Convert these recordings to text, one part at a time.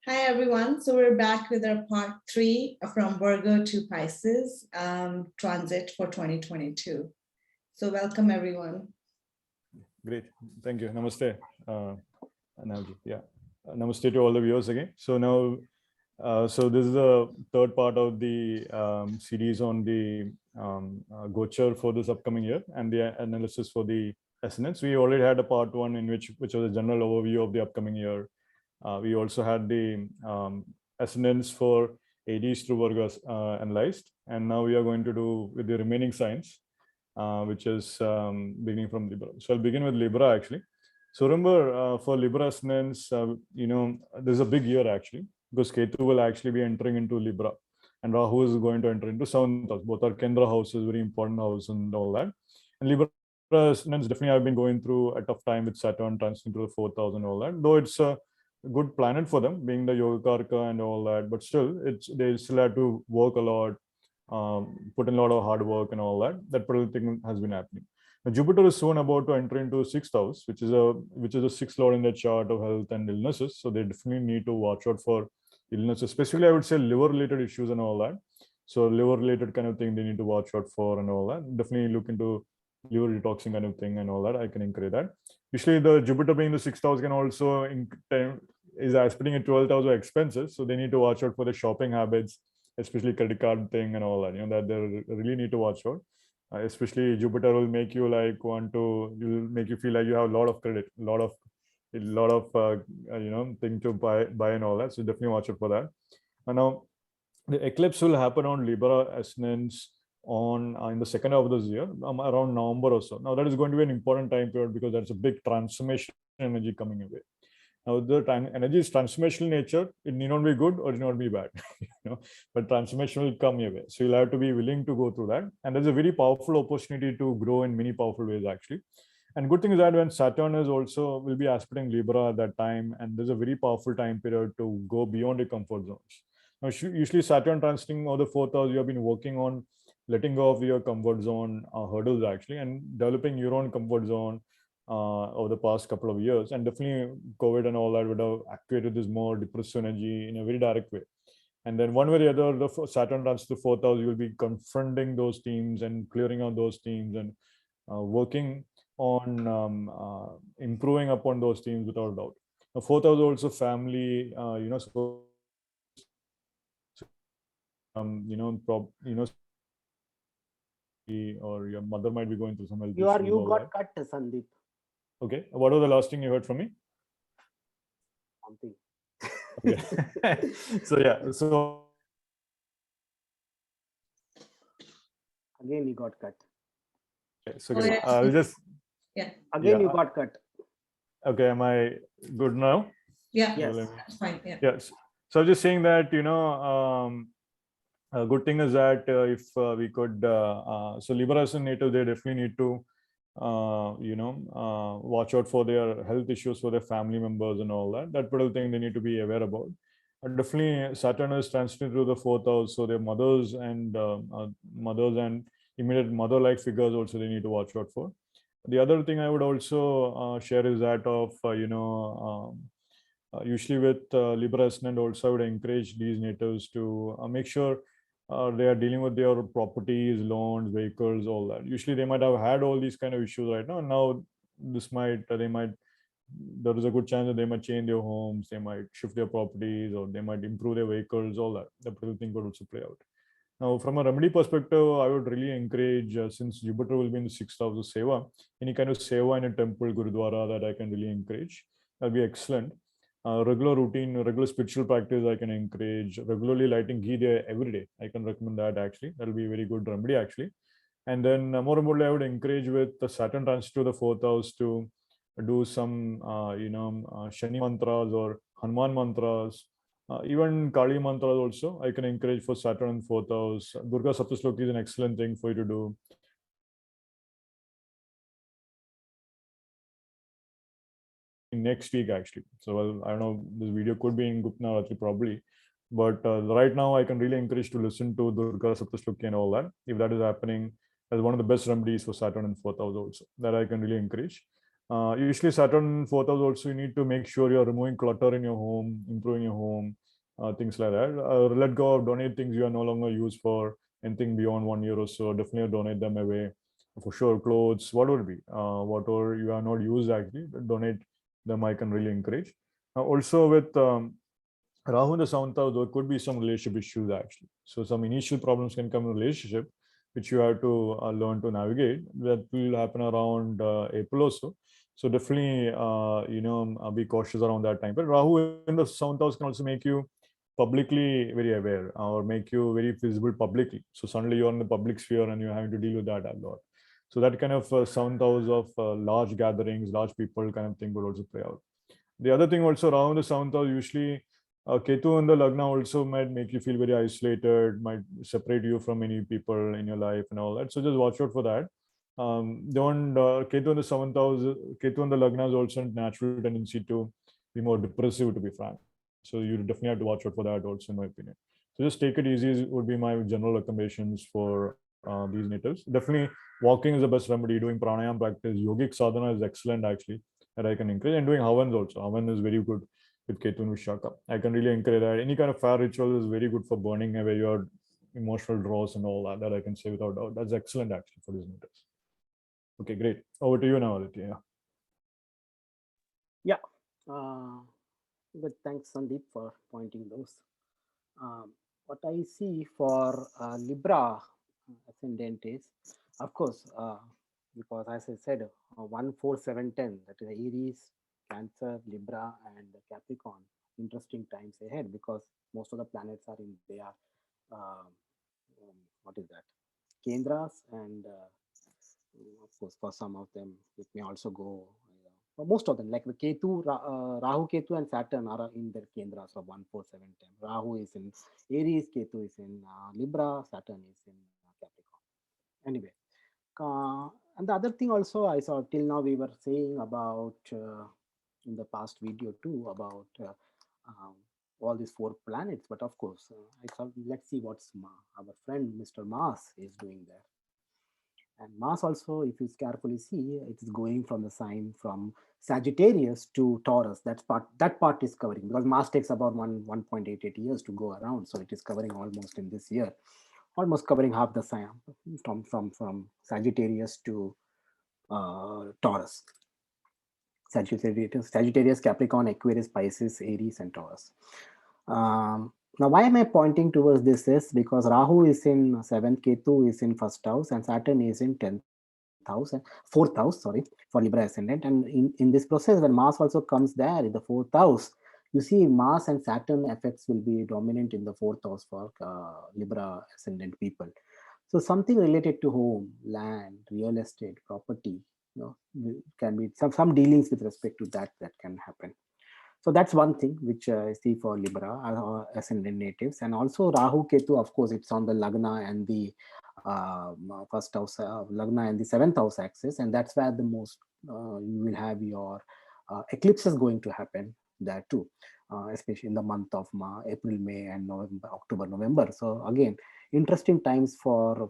Hi, everyone. So we're back with our part 3 from Virgo to Pisces transit for 2022. So welcome, everyone. Great. Thank you. Namaste. Anavji. Yeah. Namaste to all the viewers again. So now, so this is the third part of the series on the Gochara for this upcoming year and the analysis for the Ascendants. We already had a part 1 in which was a general overview of the upcoming year. We also had the Ascendants for Aries through Virgo analyzed, and now we are going to do with the remaining signs, which is beginning from Libra. So I'll begin with Libra actually. So remember, for Libra Ascendants, there's a big year actually, because Ketu will actually be entering into Libra, and Rahu is going to enter into 7th house. Both are Kendra houses, very important house and all that. And Libra Ascendants definitely have been going through a tough time with Saturn transiting to the 4th house and all that. Though it's a good planet for them, being the Yogakarka and all that, but still, they still have to work a lot, put in a lot of hard work and all that. That particular thing has been happening. Now, Jupiter is soon about to enter into 6th house, which is a sixth lord in the chart of health and illnesses. So they definitely need to watch out for illnesses, especially I would say liver related issues and all that. So liver related kind of thing they need to watch out for and all that. Definitely look into liver detoxing kind of thing and all that. I can encourage that. Usually the Jupiter being the 6th house can also is aspecting a 12th house of expenses. So they need to watch out for the shopping habits, especially credit card thing and all that, that they really need to watch out. Especially Jupiter will make you like will make you feel like you have a lot of credit, a lot of thing to buy and all that. So definitely watch out for that. And now the eclipse will happen on Libra Ascendants on in the second half of this year, around November or so. Now that is going to be an important time period because that's a big transformation energy coming away. Now the energy is transformational nature. It need not be good or it need not be bad, but transformation will come your way. So you'll have to be willing to go through that. And there's a very powerful opportunity to grow in many powerful ways actually. And good thing is that when Saturn is also will be aspecting Libra at that time, and there's a very powerful time period to go beyond your comfort zones. Now usually Saturn transiting or the 4th house, you have been working on letting go of your comfort zone hurdles actually, and developing your own comfort zone over the past couple of years. And definitely COVID and all that would have activated this more depressive energy in a very direct way. And then one way or the other, the Saturn transits to 4th house, you will be confronting those themes and clearing out those themes and working on improving upon those themes without doubt. Now, 4th house also family, so or your mother might be going through some health issues. You got cut, Sandeep. Okay. What was the last thing you heard from me? Something. Okay. So yeah. So again, you got cut. Okay, so I'll just Again, you got cut. Okay. Am I good now? Yeah. Yes. That's fine. Yeah. Yes. So I'm just saying that a good thing is that if we could, so Libra as a native, they definitely need to, watch out for their health issues for their family members and all that. That particular thing they need to be aware about. Definitely, Saturn is transiting through the 4th house, so their mothers and immediate mother-like figures also they need to watch out for. The other thing I would also share is that of usually with Libra Ascendant also I would encourage these natives to make sure they are dealing with their properties, loans, vehicles, all that. Usually they might have had all these kind of issues right now. And now there is a good chance that they might change their homes, they might shift their properties, or they might improve their vehicles, all that. That particular thing could also play out. Now, from a remedy perspective, I would really encourage, since Jupiter will be in the 6th house of Seva, any kind of Seva in a temple, Gurudwara, that I can really encourage. That'll be excellent. Regular routine, regular spiritual practice, I can encourage. Regularly lighting ghee there every day, I can recommend that actually. That'll be a very good remedy actually. And then more importantly, I would encourage with the Saturn transit to the 4th house to do some, Shani mantras or Hanuman mantras, even Kali mantras also. I can encourage for Saturn in 4th house. Durga Saptashloki is an excellent thing for you to do. Next week actually. So well, I don't know, this video could be in Gupna Ratri probably, but right now I can really encourage to listen to Durga Saptashloki and all that. If that is happening, as one of the best remedies for Saturn in 4th house also, that I can really encourage. Usually Saturn 4th house also, you need to make sure you're removing clutter in your home, improving your home, things like that. Let go of, donate things you are no longer used for, anything beyond 1 year or so, definitely donate them away. For sure, clothes, whatever it be, whatever you are not used, actually, donate them, I can really encourage. Also with Rahu in the 7th house, there could be some relationship issues actually. So some initial problems can come in relationship, which you have to learn to navigate. That will happen around April or so. So definitely, be cautious around that time. But Rahu in the 7th house can also make you publicly very aware or make you very visible publicly. So suddenly you're in the public sphere and you're having to deal with that a lot. So that kind of 7th house of large gatherings, large people kind of thing would also play out. The other thing also around the 7th house, usually Ketu in the Lagna also might make you feel very isolated, might separate you from many people in your life and all that. So just watch out for that. Don't Ketu in the 7th house, Ketu in the Lagna is also a natural tendency to be more depressive, to be frank. So you definitely have to watch out for that also, in my opinion. So just take it easy would be my general recommendations for these natives. Definitely walking is the best remedy. Doing pranayam practice, yogic sadhana is excellent actually, that I can encourage, and doing havans also. Havan is very good with Ketu and Vishaka. I can really encourage that. Any kind of fire ritual is very good for burning away your emotional draws and all that. That I can say without doubt. That's excellent actually for these natives. Okay, great. Over to you now, Aditya. Yeah. Good. Thanks, Sandeep, for pointing those. What I see for Libra ascendant is, of course, because as I said, 1, 4, 7, 10, that is Aries, Cancer, Libra, and Capricorn. Interesting times ahead because most of the planets are in their, what is that, Kendras, and of course, for some of them, it may also go. Most of them, like the Ketu, Rahu, Ketu, and Saturn are in their Kendras of 1, 4, 7, 10. Rahu is in Aries, Ketu is in Libra, Saturn is in Capricorn. Anyway, and the other thing also I saw till now we were saying about in the past video too about all these 4 planets, but of course I saw, let's see what's our friend Mr. Mars is doing there. And Mars also, if you carefully see, it is going from the sign from Sagittarius to Taurus. That part is covering, because Mars takes about 1.88 years to go around, so it is covering almost in this year, almost covering half the sign from Sagittarius to Taurus. Sagittarius, Capricorn, Aquarius, Pisces, Aries, and Taurus. Now, why am I pointing towards this is because Rahu is in 7th, Ketu is in 1st house, and Saturn is in 10th house, 4th house, sorry, for Libra ascendant. And in this process, when Mars also comes there in the 4th house, you see Mars and Saturn effects will be dominant in the 4th house for Libra ascendant people. So something related to home, land, real estate, property, can be some dealings with respect to that can happen. So that's one thing which I see for Libra ascendant natives. And also Rahu Ketu, of course, it's on the Lagna and the 1st house, Lagna and the 7th house axis, and that's where the most you will have your eclipses going to happen there too, especially in the month of April, May, and November, October, November. So again, interesting times for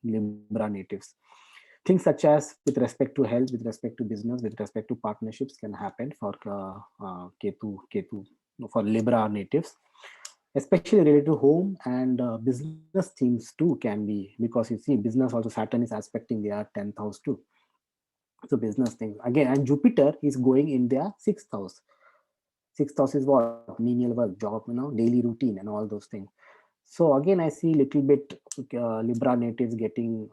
Libra natives. Things such as with respect to health, with respect to business, with respect to partnerships can happen for Ketu for Libra natives, especially related to home and business themes too can be, because you see business also Saturn is aspecting their 10th house too. So business things again, and Jupiter is going in their 6th house. 6th house is what? Menial work, job, daily routine and all those things. So again, I see little bit Libra natives getting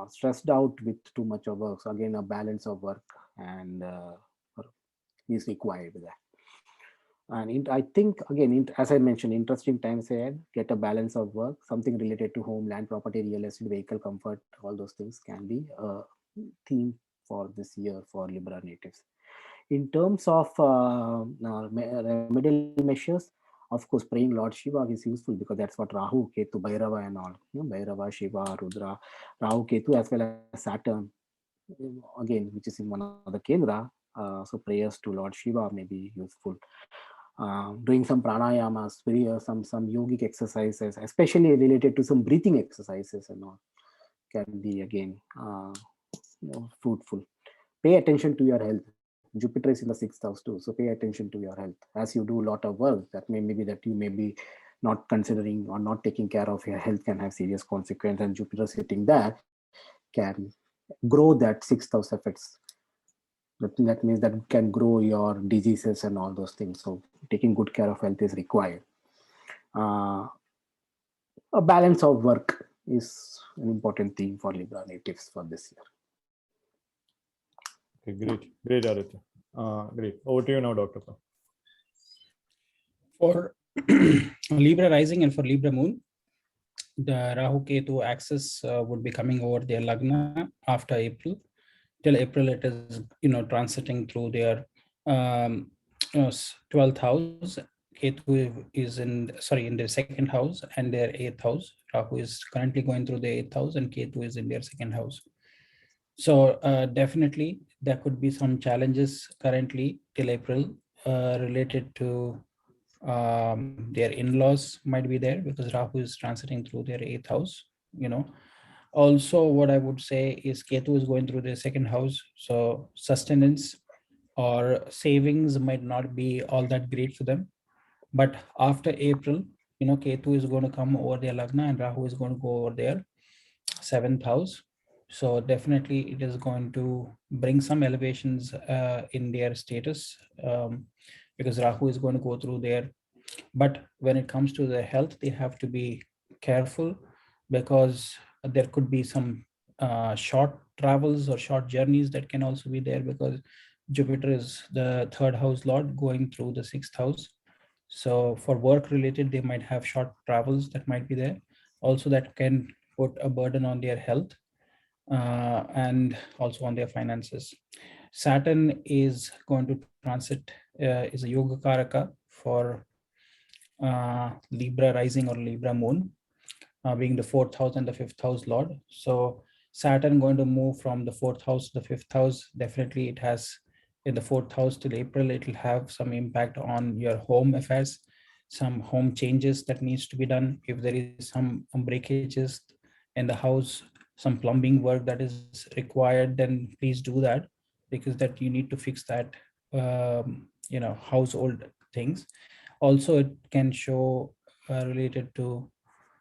stressed out with too much of work. So again, a balance of work and is required with that. And I think again, as I mentioned, interesting times ahead. Get a balance of work, something related to home, land, property, real estate, vehicle, comfort. All those things can be a theme for this year for Libra natives. In terms of remedial measures, of course, praying Lord Shiva is useful because that's what Rahu, Ketu, Bhairava and all, Bhairava, Shiva, Rudra, Rahu, Ketu, as well as Saturn, again, which is in one of the Kendra. So prayers to Lord Shiva may be useful. Doing some pranayamas, some yogic exercises, especially related to some breathing exercises and all, can be again fruitful. Pay attention to your health. Jupiter is in the 6th house too, so pay attention to your health as you do a lot of work. That maybe that you may be not considering or not taking care of your health can have serious consequence, and Jupiter sitting there can grow that 6th house effects. That means that can grow your diseases and all those things. So taking good care of health is required. A balance of work is an important theme for Libra natives for this year. Okay, great, Aditya. Great. Over to you now, Dr. Pa. For Libra rising and for Libra moon, the Rahu Ketu axis would be coming over their Lagna after April. Till April, it is transiting through their 12th house. Ketu is in their 2nd house and their 8th house. Rahu is currently going through the 8th house and Ketu is in their 2nd house. So definitely there could be some challenges currently till April related to their in-laws might be there because Rahu is transiting through their 8th house. Also, what I would say is Ketu is going through their 2nd house. So sustenance or savings might not be all that great for them. But after April, Ketu is going to come over their Lagna and Rahu is going to go over their 7th house. So definitely it is going to bring some elevations in their status because Rahu is going to go through there. But when it comes to their health, they have to be careful because there could be some short travels or short journeys that can also be there because Jupiter is the 3rd house lord going through the 6th house. So for work related, they might have short travels that might be there. Also that can put a burden on their health and also on their finances. Saturn is going to transit, is a Yoga Karaka for Libra rising or Libra moon, being the 4th house and the 5th house lord. So Saturn going to move from the 4th house to the 5th house. Definitely it has in the 4th house till April, it will have some impact on your home affairs, some home changes that needs to be done. If there is some breakages in the house, some plumbing work that is required, then please do that because that you need to fix that, household things. Also, it can show related to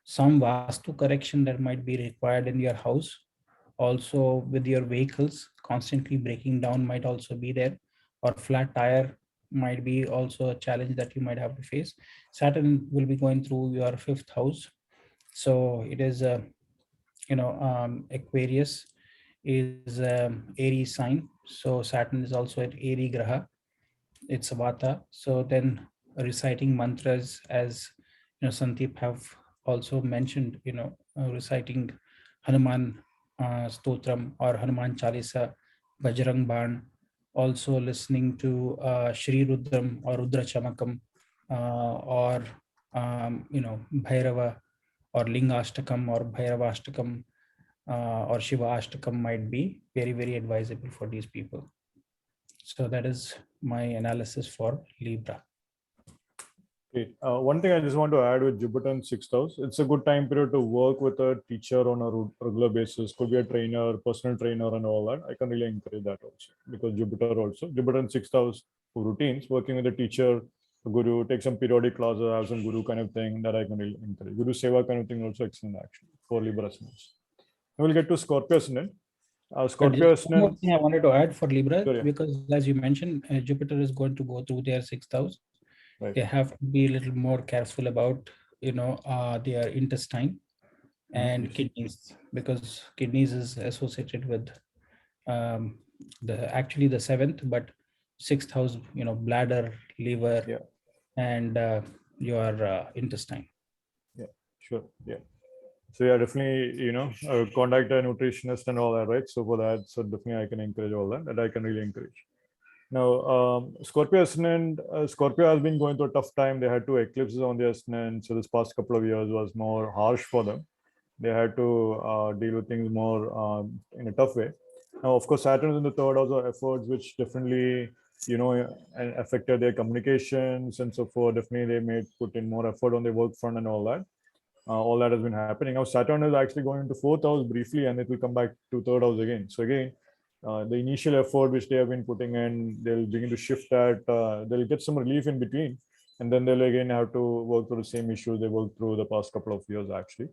some vastu correction that might be required in your house. Also with your vehicles, constantly breaking down might also be there, or flat tire might be also a challenge that you might have to face. Saturn will be going through your 5th house. So it is, Aquarius is Aries sign. So Saturn is also at Aries Graha. It's a Vata. So then reciting mantras, as Sandeep have also mentioned, reciting Hanuman Stotram or Hanuman Chalisa, Bajrang Ban, also listening to Shri Rudram or Rudra Chamakam or Bhairava or Lingashtakam or Bhairavashtakam or Shiva Ashtakam might be very, very advisable for these people. So that is my analysis for Libra. Okay. One thing I just want to add with Jupiter in 6th house, it's a good time period to work with a teacher on a regular basis. Could be a trainer, personal trainer and all that. I can really encourage that also because Jupiter in 6th house routines, working with a teacher, a guru, take some periodic classes, have some guru kind of thing that I can really encourage. Guru Seva kind of thing also excellent actually for Libra Ascendants. We'll get to Scorpio Ascendant. Scorpio Ascendant. One more thing I wanted to add for Libra, Sure, yeah. because as you mentioned, Jupiter is going to go through their 6th house. Right. They have to be a little more careful about, their intestine and kidneys, because kidneys is associated with the 7th, but 6th house, bladder, liver, Yeah. and your intestine. Yeah, sure. Yeah. So yeah, definitely, contact a nutritionist and all that, right? So for that, so definitely I can encourage all that I can really encourage. Now, Scorpio Ascendant, Scorpio has been going through a tough time. They had 2 eclipses on the Ascendant. So this past couple of years was more harsh for them. They had to deal with things more in a tough way. Now, of course, Saturn is in the 3rd house of efforts, which definitely, affected their communications and so forth. Definitely, they may put in more effort on their work front and all that. All that has been happening. Now, Saturn is actually going into 4th house briefly, and it will come back to 3rd house again. So again, the initial effort which they have been putting in, they'll begin to shift that, they'll get some relief in between, and then they'll again have to work through the same issues they worked through the past couple of years actually.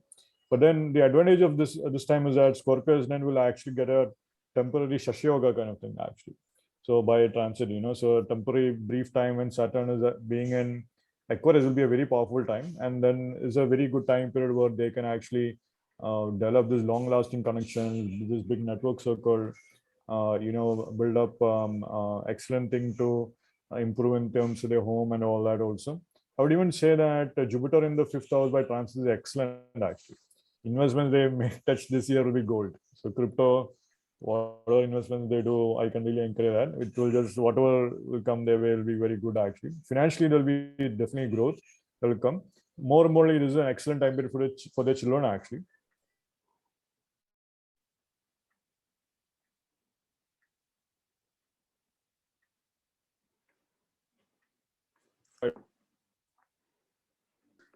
But then the advantage of this time is that Scorpio Ascendant will actually get a temporary Shashi Yoga kind of thing actually. So by transit, so a temporary brief time when Saturn is being in Aquarius will be a very powerful time, and then is a very good time period where they can actually develop this long-lasting connections, this big network circle, build up excellent thing to improve in terms of their home and all that also. I would even say that Jupiter in the 5th house by transit is excellent actually. Investments they may touch this year will be gold. So crypto, whatever investments they do, I can really encourage that. It will just, whatever will come their way will be very good actually. Financially, there will be definitely growth that will come. More and more, this is an excellent time period for their children actually.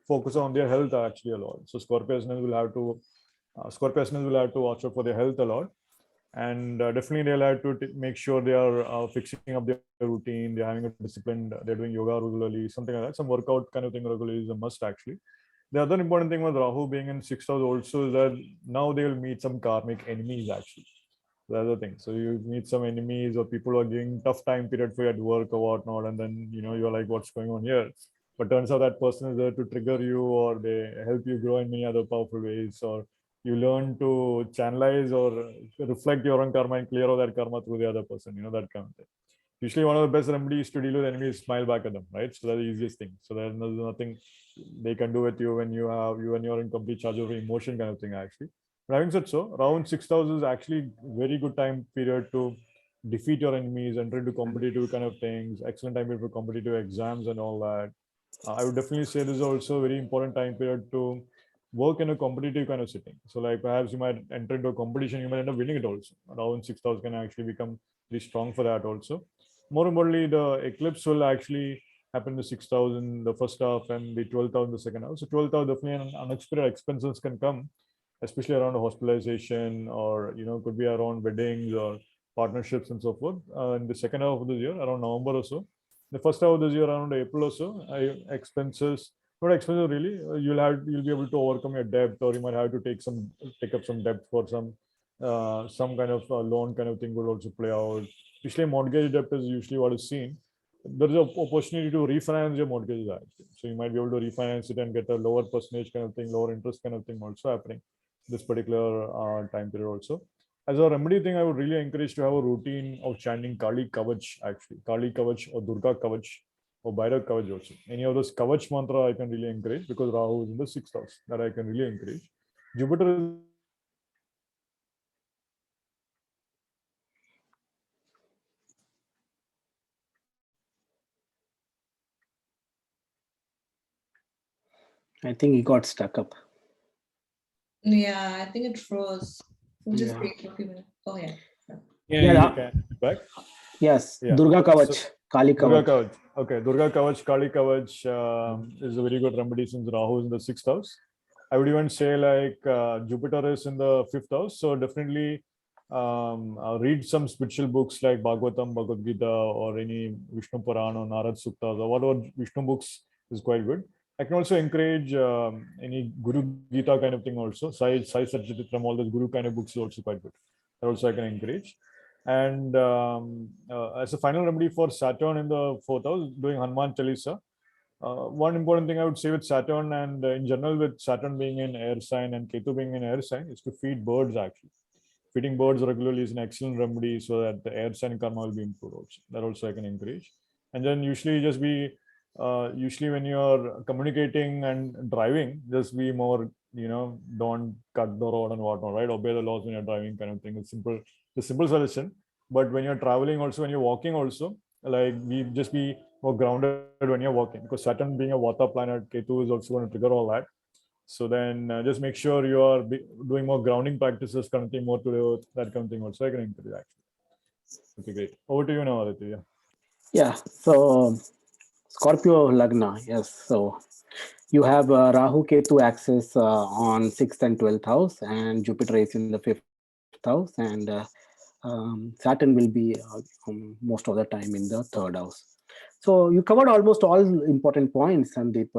Focus on their health actually a lot. So Scorpio Ascendants will have to watch out for their health a lot. And definitely they'll have to make sure they are fixing up their routine, they're having a discipline, they're doing yoga regularly, something like that. Some workout kind of thing regularly is a must actually. The other important thing with Rahu being in 6th house also is that now they will meet some karmic enemies actually. The other thing. So you meet some enemies or people who are giving tough time period for you at work or whatnot, and then you're like, what's going on here? But turns out that person is there to trigger you, or they help you grow in many other powerful ways, or you learn to channelize or reflect your own karma and clear all that karma through the other person, that kind of thing. Usually one of the best remedies to deal with enemies is smile back at them, right? So that's the easiest thing. So there's nothing they can do with you when you're in complete charge of your emotion kind of thing actually. But having said so, around 6th house is actually very good time period to defeat your enemies, enter into competitive kind of things, excellent time period for competitive exams and all that. I would definitely say this is also a very important time period to work in a competitive kind of setting. So like perhaps you might enter into a competition, you might end up winning it also. Around 6th house can actually become very strong for that also. More importantly, the eclipse will actually happen in the 6th house in the first half and the 12th house in the second house. So 12th house definitely unexpected expenses can come, especially around hospitalization, or could be around weddings or partnerships and so forth. In the second half of the year, around November or so. The first half of this year, around April or so, expenses, not expensive really. You'll be able to overcome your debt, or you might have to take up some debt for some kind of loan kind of thing will also play out. Usually mortgage debt is usually what is seen. There is an opportunity to refinance your mortgage actually. So you might be able to refinance it and get a lower percentage kind of thing, lower interest kind of thing also happening this particular time period also. As a remedy thing, I would really encourage to have a routine of chanting Kali Kavach actually. Kali Kavach or Durga Kavach or Bhairav Kavach also. Any of those Kavach mantra I can really encourage, because Rahu is in the 6th house. That I can really encourage. Jupiter is I think he got stuck up. Yeah, I think it froze. We'll just Yeah. wait for a few minutes. Oh yeah. Yeah, back. Yes, Yeah. Durga Kavach, So, Kali Durga Kavach. Kavach. Okay, Durga Kavach, Kali Kavach is a very good remedy since Rahu is in the 6th house. I would even say like Jupiter is in the 5th house. So definitely read some spiritual books like Bhagavatam, Bhagavad Gita, or any Vishnu Purana or Narad Suktas or whatever Vishnu books is quite good. I can also encourage any Guru Gita kind of thing also. Sai Satchititram, all those Guru kind of books is also quite good. That also I can encourage. And as a final remedy for Saturn in the 4th house, doing Hanuman Chalisa. One important thing I would say with Saturn, and in general with Saturn being in air sign and Ketu being in air sign, is to feed birds actually. Feeding birds regularly is an excellent remedy so that the air sign karma will be improved also. That also I can encourage. And then usually usually when you're communicating and driving, just be more, don't cut the road and whatnot, right? Obey the laws when you're driving kind of thing. It's a simple solution. But when you're traveling also, when you're walking also, like just be more grounded when you're walking, because Saturn being a water planet, Ketu is also going to trigger all that. So then just make sure you are doing more grounding practices, kind of thing, more to do that kind of thing also. I can encourage actually. Okay, great. Over to you now, Aditya. Yeah, so Scorpio Lagna, yes. So you have Rahu Ketu axis on 6th and 12th house, and Jupiter is in the 5th house, and Saturn will be most of the time in the third house. So you covered almost all important points, Sandeep,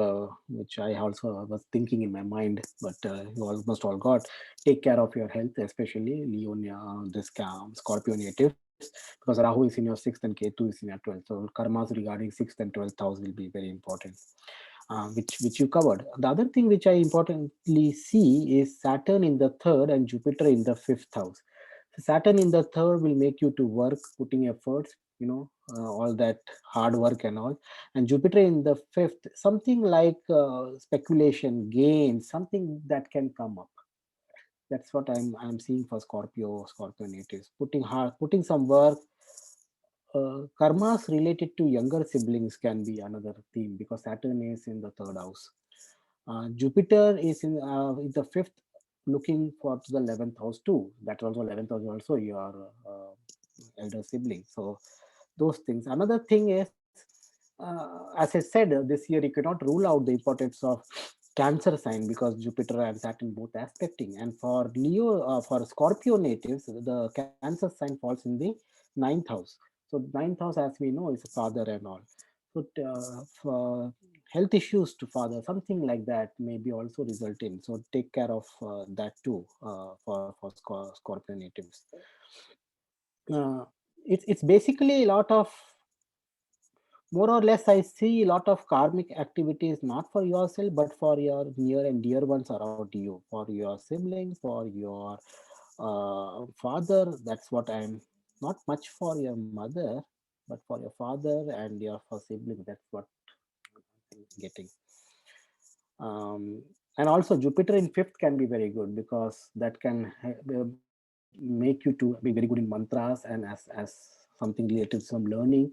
which I also was thinking in my mind, but you almost all got. Take care of your health, especially Leo, this Scorpio natives, because Rahu is in your 6th and Ketu is in your 12th. So karmas regarding 6th and 12th house will be very important, which you covered. The other thing which I importantly see is Saturn in the 3rd and Jupiter in the 5th house. Saturn in the 3rd will make you to work, putting efforts, all that hard work and all. And Jupiter in the 5th, something like speculation, gain, something that can come up. That's what I'm seeing for Scorpio natives. Putting some work. Karmas related to younger siblings can be another theme, because Saturn is in the 3rd house. Jupiter is in the 5th, looking for the 11th house too. That's also 11th house, also your elder sibling. So those things. Another thing is, as I said, this year you cannot rule out the importance of Cancer sign, because Jupiter and Saturn both aspecting. And for for Scorpio natives, the Cancer sign falls in the 9th house. So 9th house, as we know, is father and all. So for health issues to father, something like that may be also result in. So take care of that too, for Scorpio natives. It's basically a lot of, more or less, I see a lot of karmic activities, not for yourself, but for your near and dear ones around you, for your siblings, for your father. That's what I'm, not much for your mother, but for your father and your for siblings. That's what I'm getting. And also Jupiter in 5th can be very good, because that can make you to be very good in mantras, and as something related to some learning,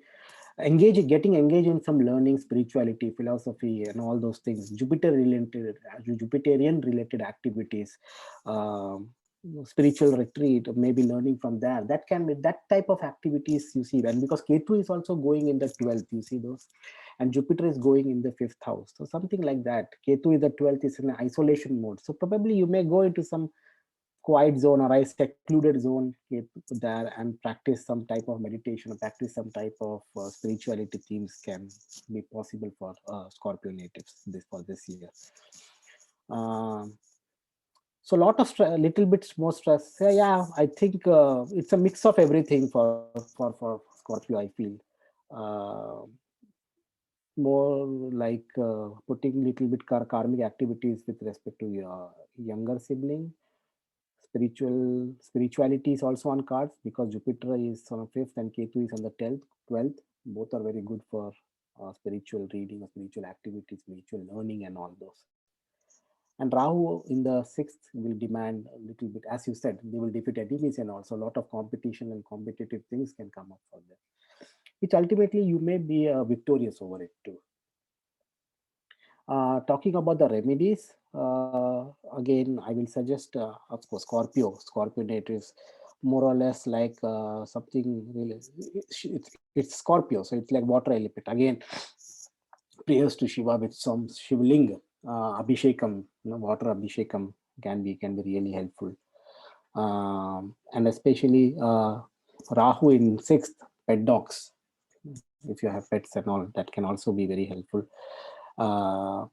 getting engaged in some learning, spirituality, philosophy, and all those things. Jupiterian related activities, spiritual retreat, maybe learning from there. That can be that type of activities you see. And because Ketu is also going in the 12th, you see those, and Jupiter is going in the 5th house. So something like that. Ketu is the 12th, is in an isolation mode. So probably you may go into some quiet zone or a secluded zone there and practice some type of meditation, or practice some type of spirituality themes can be possible for Scorpio natives for this year. So a lot of little bit more stress. Yeah, I think it's a mix of everything for Scorpio, I feel. More like putting little bit karmic activities with respect to your younger sibling. Spirituality is also on cards, because Jupiter is on the 5th and Ketu is on the 12th. Both are very good for spiritual reading, or spiritual activities, spiritual learning, and all those. And Rahu in the 6th will demand a little bit, as you said, they will defeat enemies, and also a lot of competition and competitive things can come up for them, which ultimately you may be victorious over it too. Talking about the remedies, again, I will suggest, of course, Scorpio natives, more or less like something really, it's Scorpio, so it's like water element. Again, prayers to Shiva with some Shivling, Abhishekam, water Abhishekam can be really helpful. And especially Rahu in 6th, pet dogs. If you have pets and all, that can also be very helpful.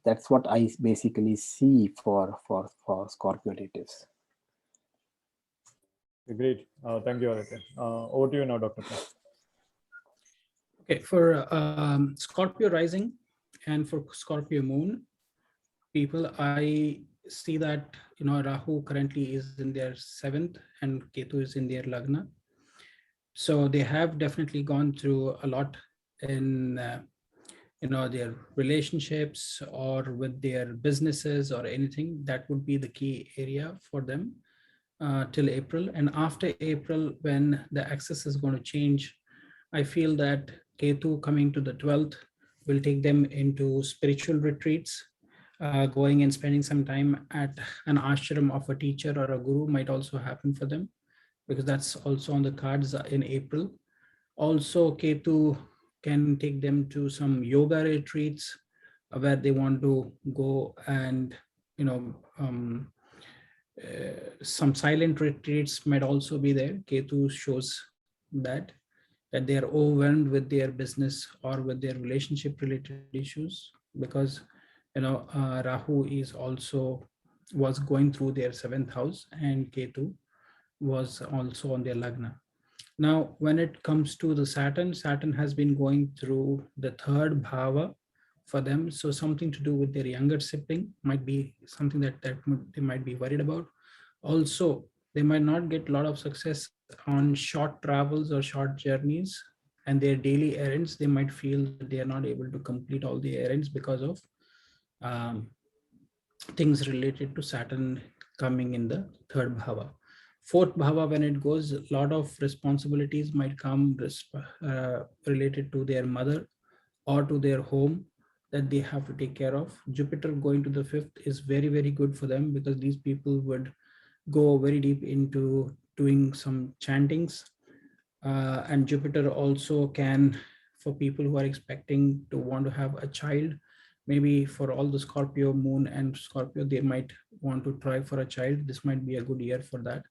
That's what I basically see for Scorpio natives. Great. Thank you, Aditya. Over to you now, Dr. Okay, for Scorpio rising and for Scorpio moon people, I see that Rahu currently is in their 7th and Ketu is in their Lagna. So they have definitely gone through a lot in their relationships or with their businesses or anything. That would be the key area for them till April. And after April, when the axis is going to change, I feel that Ketu coming to the 12th will take them into spiritual retreats. Going and spending some time at an ashram of a teacher or a guru might also happen for them, because that's also on the cards in April. Also, Ketu can take them to some yoga retreats where they want to go and Some silent retreats might also be there. Ketu shows that they are overwhelmed with their business or with their relationship related issues, because Rahu is also was going through their seventh house, and Ketu was also on their lagna. Now, when it comes to the Saturn has been going through the third bhava for them. So something to do with their younger sibling might be something that they might be worried about. Also, they might not get a lot of success on short travels or short journeys, and their daily errands, they might feel that they are not able to complete all the errands because of um, things related to Saturn coming in the third bhava. Fourth bhava, when it goes, a lot of responsibilities might come related to their mother or to their home that they have to take care of. Jupiter going to the fifth is very, very good for them, because these people would go very deep into doing some chantings. And Jupiter also can, for people who are expecting to want to have a child, maybe for all the Scorpio moon and Scorpio, they might want to try for a child. This might be a good year for that.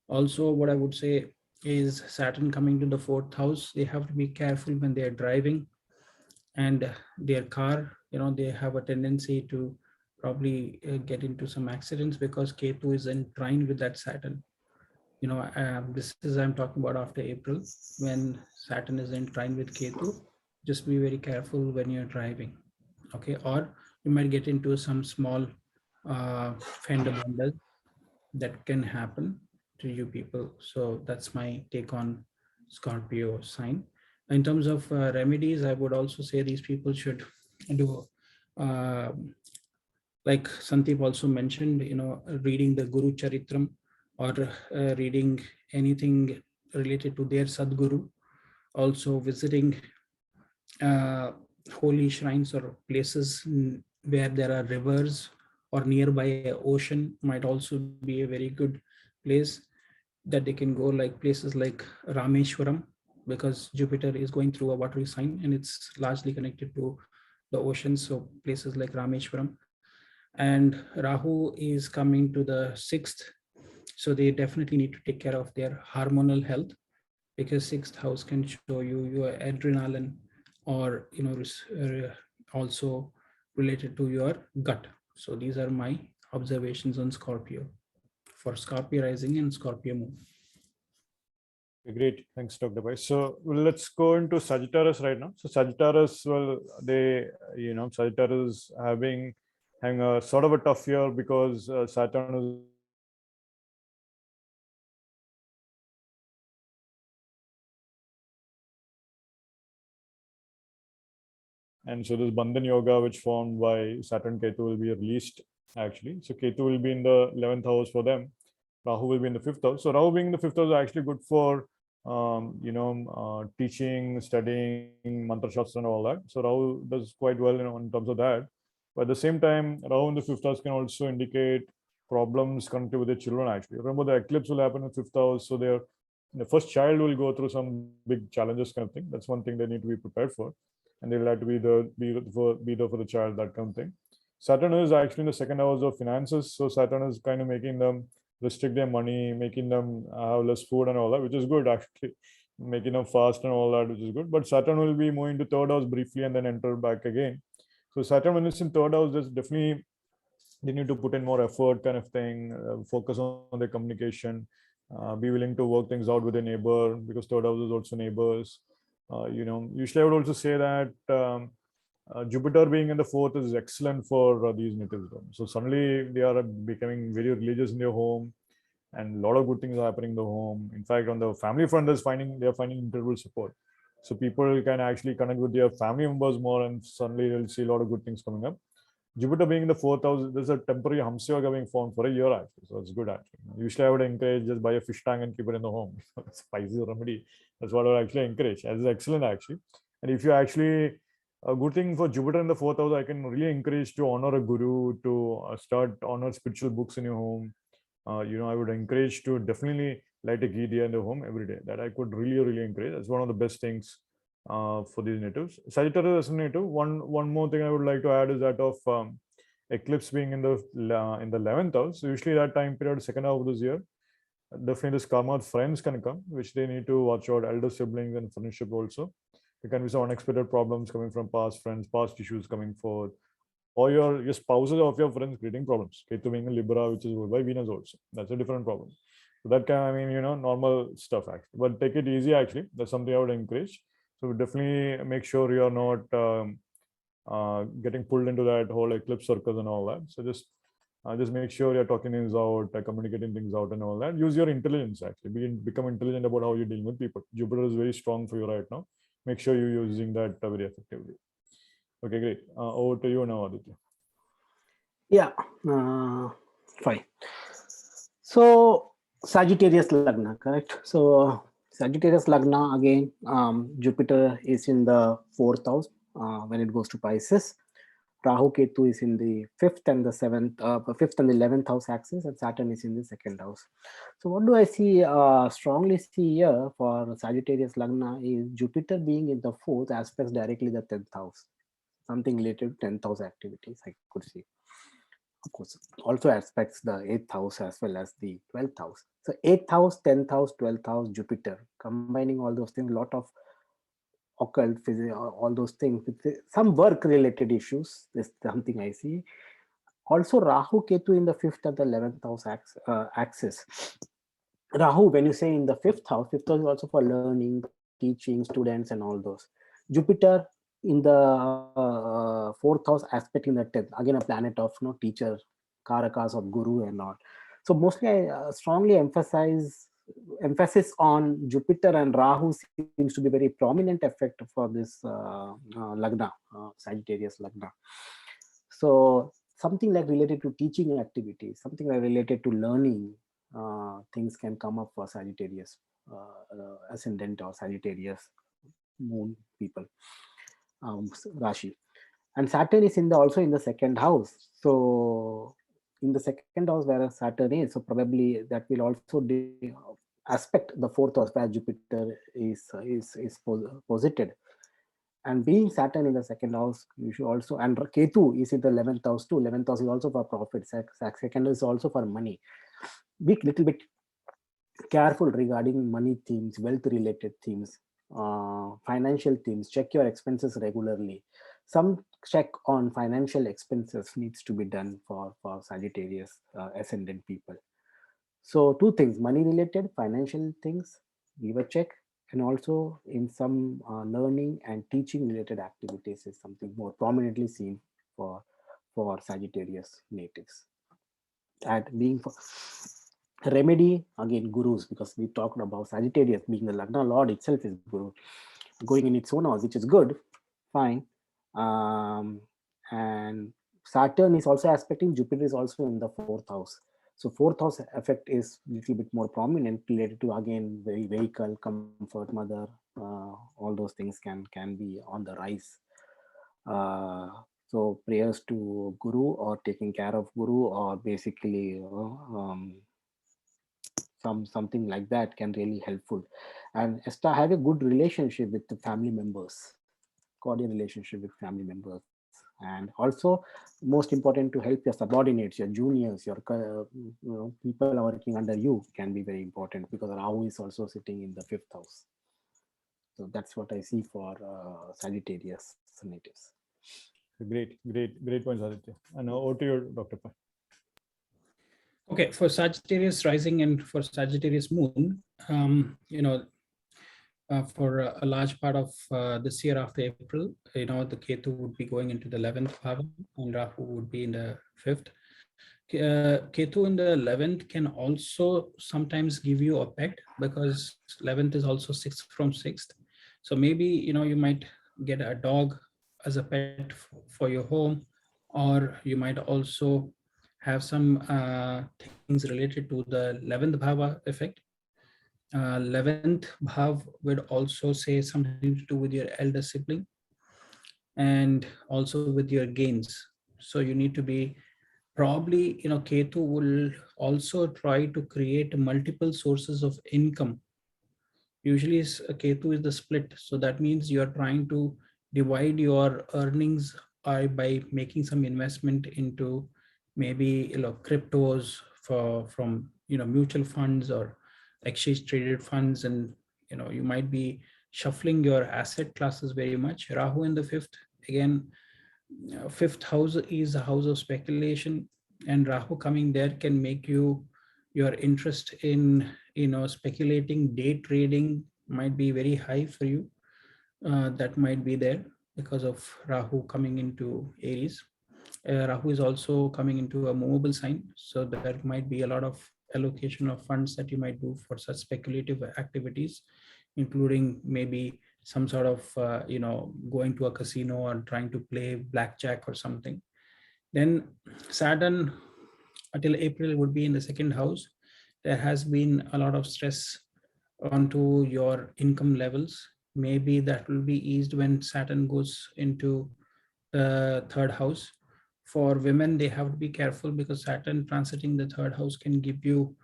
Also, what I would say is Saturn coming to the fourth house, they have to be careful when they are driving, and their car, they have a tendency to probably get into some accidents, because Ketu is in trine with that Saturn. This is, I'm talking about after April, when Saturn is in trine with Ketu. Just be very careful when you're driving, okay? Or you might get into some small fender benders that can happen to you people. So that's my take on Scorpio sign. In terms of remedies, I would also say these people should do, like Sandeep also mentioned, reading the Guru Charitram, or reading anything related to their Sadguru. Also visiting holy shrines or places where there are rivers or nearby an ocean might also be a very good place that they can go, like places like Rameshwaram, because Jupiter is going through a watery sign and it's largely connected to the ocean. So places like Rameshwaram. And Rahu is coming to the sixth. So they definitely need to take care of their hormonal health, because sixth house can show you your adrenaline, or also related to your gut. So these are my observations on Scorpio, for Scorpio rising and Scorpio moon. Great, thanks, Dr. Bai. So let's go into Sagittarius right now. So Sagittarius, well, Sagittarius having a sort of a tough year, because Saturn is and so this Bandhan Yoga, which formed by Saturn Ketu, will be released actually. So Ketu will be in the 11th house for them. Rahu will be in the 5th house. So Rahu being in the 5th house is actually good for teaching, studying, mantra shastra and all that. So Rahu does quite well in terms of that. But at the same time, Rahu in the 5th house can also indicate problems connected with their children actually. Remember, the eclipse will happen in the 5th house. So the first child will go through some big challenges kind of thing. That's one thing they need to be prepared for. And they will have to be there for the child, that kind of thing. Saturn is actually in the 2nd house of finances. So Saturn is kind of making them restrict their money, making them have less food and all that, which is good actually, making them fast and all that, which is good. But Saturn will be moving to 3rd house briefly and then enter back again. So Saturn, when it's in 3rd house, there's definitely, they need to put in more effort kind of thing, focus on their communication, be willing to work things out with a neighbor, because 3rd house is also neighbors. Usually I would also say that Jupiter being in the 4th is excellent for these natives. So suddenly they are becoming very religious in their home, and a lot of good things are happening in the home. In fact, on the family front, they're finding incredible support. So people can actually connect with their family members more, and suddenly they'll see a lot of good things coming up. Jupiter being in the 4th house, there's a temporary Hamsa Yoga being formed for a year actually. So it's good actually. Usually I would encourage just buy a fish tank and keep it in the home. It's a Pisces remedy. That's what I would actually encourage. As is excellent actually. And if you actually, a good thing for Jupiter in the 4th house, I can really encourage to honor a guru, to start honor spiritual books in your home. I would encourage to definitely light a ghee diya in the home every day. That I could really encourage. That's one of the best things for these natives. Sagittarius as a native, one more thing I would like to add is that of eclipse being in the 11th house. So usually that time period, second half of this year, definitely this karma with friends can come, which they need to watch out. Elder siblings and friendship also. There can be some unexpected problems coming from past friends, past issues coming forth, or your spouses of your friends creating problems. Ketu being a Libra, which is ruled by Venus also. That's a different problem. So that can, I mean, normal stuff actually. But take it easy actually. That's something I would encourage. So definitely make sure you're not getting pulled into that whole eclipse circles and all that. So just make sure you're talking things out, communicating things out and all that. Use your intelligence actually. Become intelligent about how you're dealing with people. Jupiter is very strong for you right now. Make sure you're using that very effectively. Okay, great. Over to you now, Aditya. Yeah, fine. So Sagittarius Lagna, correct? So Sagittarius Lagna, again, Jupiter is in the 4th house when it goes to Pisces. Rahu Ketu is in the 5th and the 5th and the 11th house axis, and Saturn is in the 2nd house. So what do I see, strongly see here for Sagittarius Lagna is Jupiter being in the 4th aspects directly the 10th house. Something related to 10th house activities I could see. Of course, also aspects the 8th house as well as the 12th house. So 8th house, 10th house, 12th house, Jupiter, combining all those things, a lot of occult, physics, all those things, some work related issues is something I see. Also Rahu Ketu in the 5th and the 11th house axis. Rahu, when you say in the 5th house is also for learning, teaching, students and all those. Jupiter in the 4th house aspect in the 10th, again a planet of teacher, karakas of guru and all. So mostly I strongly emphasis on Jupiter and Rahu seems to be very prominent effect for this Lagna, Sagittarius Lagna. So something like related to teaching activities, something like related to learning, things can come up for Sagittarius Ascendant or Sagittarius Moon people. Rashi, and Saturn is also in the 2nd house. So in the 2nd house where Saturn is, so probably that will also aspect the 4th house where Jupiter is posited. And being Saturn in the 2nd house, you should also, and Ketu is in the 11th house too. 11th house is also for profit. 2nd is also for money. Be little bit careful regarding money themes, wealth related themes, financial themes. Check your expenses regularly. Some check on financial expenses needs to be done for Sagittarius Ascendant people. So 2 things, money related, financial things, give a check, and also in some learning and teaching related activities is something more prominently seen for Sagittarius natives. And being for remedy, again gurus, because we talked about Sagittarius being the Lagna Lord itself is guru, going in its own house, which is good, fine. And Saturn is also aspecting, Jupiter is also in the 4th house. So 4th house effect is a little bit more prominent, related to again very vehicle, comfort, mother, all those things can be on the rise. So prayers to guru or taking care of guru or basically something like that can really helpful. And have a good relationship with the family members, cordial relationship with family members. And also most important to help your subordinates, your juniors, your people are working under you can be very important, because Rahu is also sitting in the 5th house. So that's what I see for Sagittarius natives. Great points, Aditya. And over to you, Dr. Pai. Okay, for Sagittarius rising and for Sagittarius moon, for a large part of this year after April, the Ketu would be going into the 11th bhava and Rahu would be in the 5th. Ketu in the 11th can also sometimes give you a pet, because 11th is also 6th from 6th. So maybe, you might get a dog as a pet for your home, or you might also have some things related to the 11th bhava effect. 11th bhav would also say something to do with your elder sibling and also with your gains. So you need to be probably, Ketu will also try to create multiple sources of income. Usually Ketu is the split. So that means you are trying to divide your earnings by making some investment into maybe cryptos from mutual funds or exchange traded funds, and you might be shuffling your asset classes very much. Rahu in the fifth, again, fifth house is a house of speculation, and Rahu coming there can make your interest in speculating, day trading might be very high for you. That might be there because of Rahu coming into Aries. Rahu is also coming into a movable sign, so there might be a lot of allocation of funds that you might do for such speculative activities, including maybe some sort of going to a casino or trying to play blackjack or something. Then Saturn until April would be in the second house. There has been a lot of stress onto your income levels. Maybe that will be eased when Saturn goes into the third house. For women, they have to be careful because Saturn transiting the third house can give you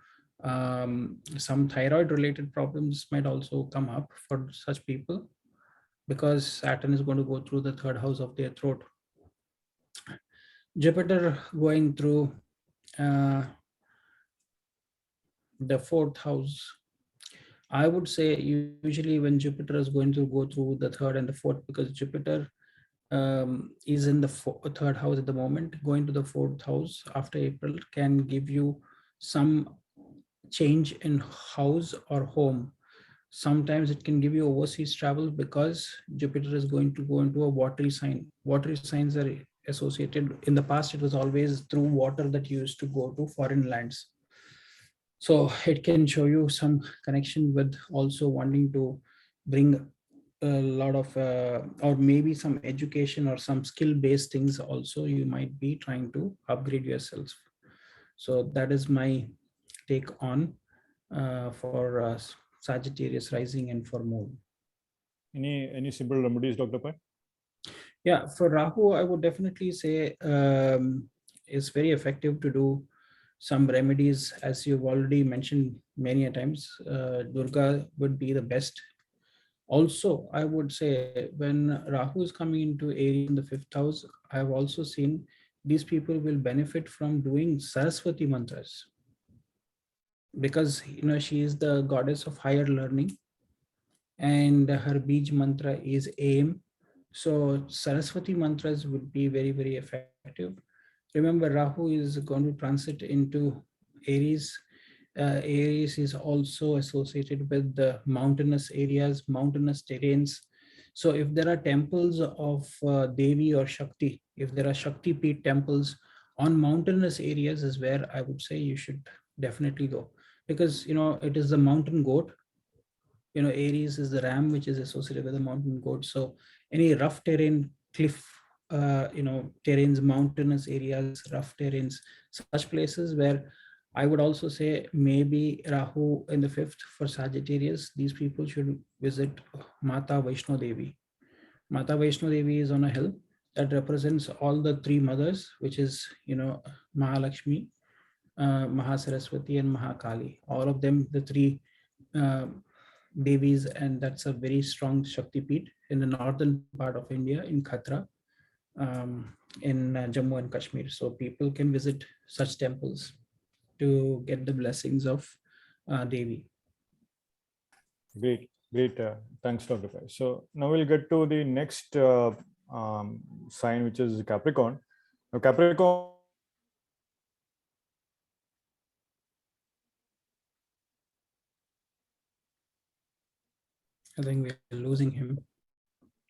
some thyroid related problems might also come up for such people, because Saturn is going to go through the third house of their throat. Jupiter going through the fourth house. I would say usually when Jupiter is going to go through the third and the fourth, because Jupiter is in the third house at the moment, going to the fourth house after April can give you some change in house or home. Sometimes it can give you overseas travel because Jupiter is going to go into a watery sign. Watery signs are associated, in the past it was always through water that used to go to foreign lands. So it can show you some connection with also wanting to bring a lot of or maybe some education or some skill-based things also you might be trying to upgrade yourself. So that is my take on for Sagittarius rising and for moon. Any simple remedies, Dr. Pai? Yeah, for Rahu, I would definitely say it's very effective to do some remedies, as you've already mentioned many a times. Durga would be the best. Also, I would say when Rahu is coming into Aries in the fifth house, I've also seen these people will benefit from doing Saraswati mantras, because she is the goddess of higher learning and her Bij mantra is aim. So Saraswati mantras would be very, very effective. Remember, Rahu is going to transit into Aries. Aries is also associated with the mountainous areas, mountainous terrains. So if there are temples of Devi or Shakti, if there are Shakti Peeth temples on mountainous areas, is where I would say you should definitely go, because it is the mountain goat. Aries is the ram, which is associated with the mountain goat. So any rough terrain, cliff, terrains, mountainous areas, rough terrains, such places where I would also say maybe Rahu in the fifth for Sagittarius, these people should visit Mata Vaishno Devi. Mata Vaishno Devi is on a hill that represents all the three mothers, which is, Mahalakshmi, Mahasaraswati and Mahakali. All of them, the three Devis, and that's a very strong Shakti Peeth in the northern part of India, in Khatra, in Jammu and Kashmir. So people can visit such temples to get the blessings of Devi. Great. Thanks, Dr. Pai. So now we'll get to the next sign, which is Capricorn. Now, Capricorn. I think we're losing him.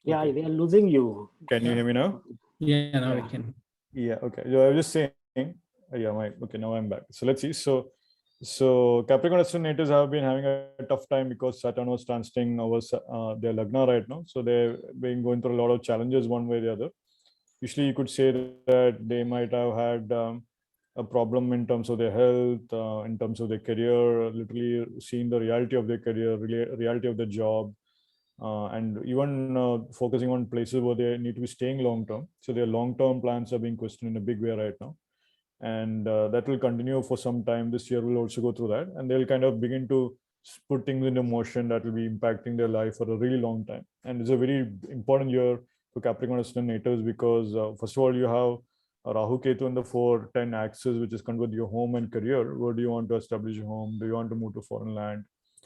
Yeah, Okay. we are losing you. Can you hear me now? Yeah, now we can. Yeah, okay. So I was just saying, okay, now I'm back. So let's see. So Capricorn ascendant natives have been having a tough time because Saturn was transiting over their Lagna right now. So they've been going through a lot of challenges one way or the other. Usually you could say that they might have had a problem in terms of their health, in terms of their career, literally seeing the reality of their career, reality of their job, and even focusing on places where they need to be staying long term. So their long term plans are being questioned in a big way right now, and that will continue for some time. This year will also go through that, and they'll kind of begin to put things into motion that will be impacting their life for a really long time. And it's a very important year for Capricorn Ascendant natives, because first of all, you have Rahu Ketu in the 4-10 axis, which is connected with your home and career. Where do you want to establish a home? Do you want to move to foreign land?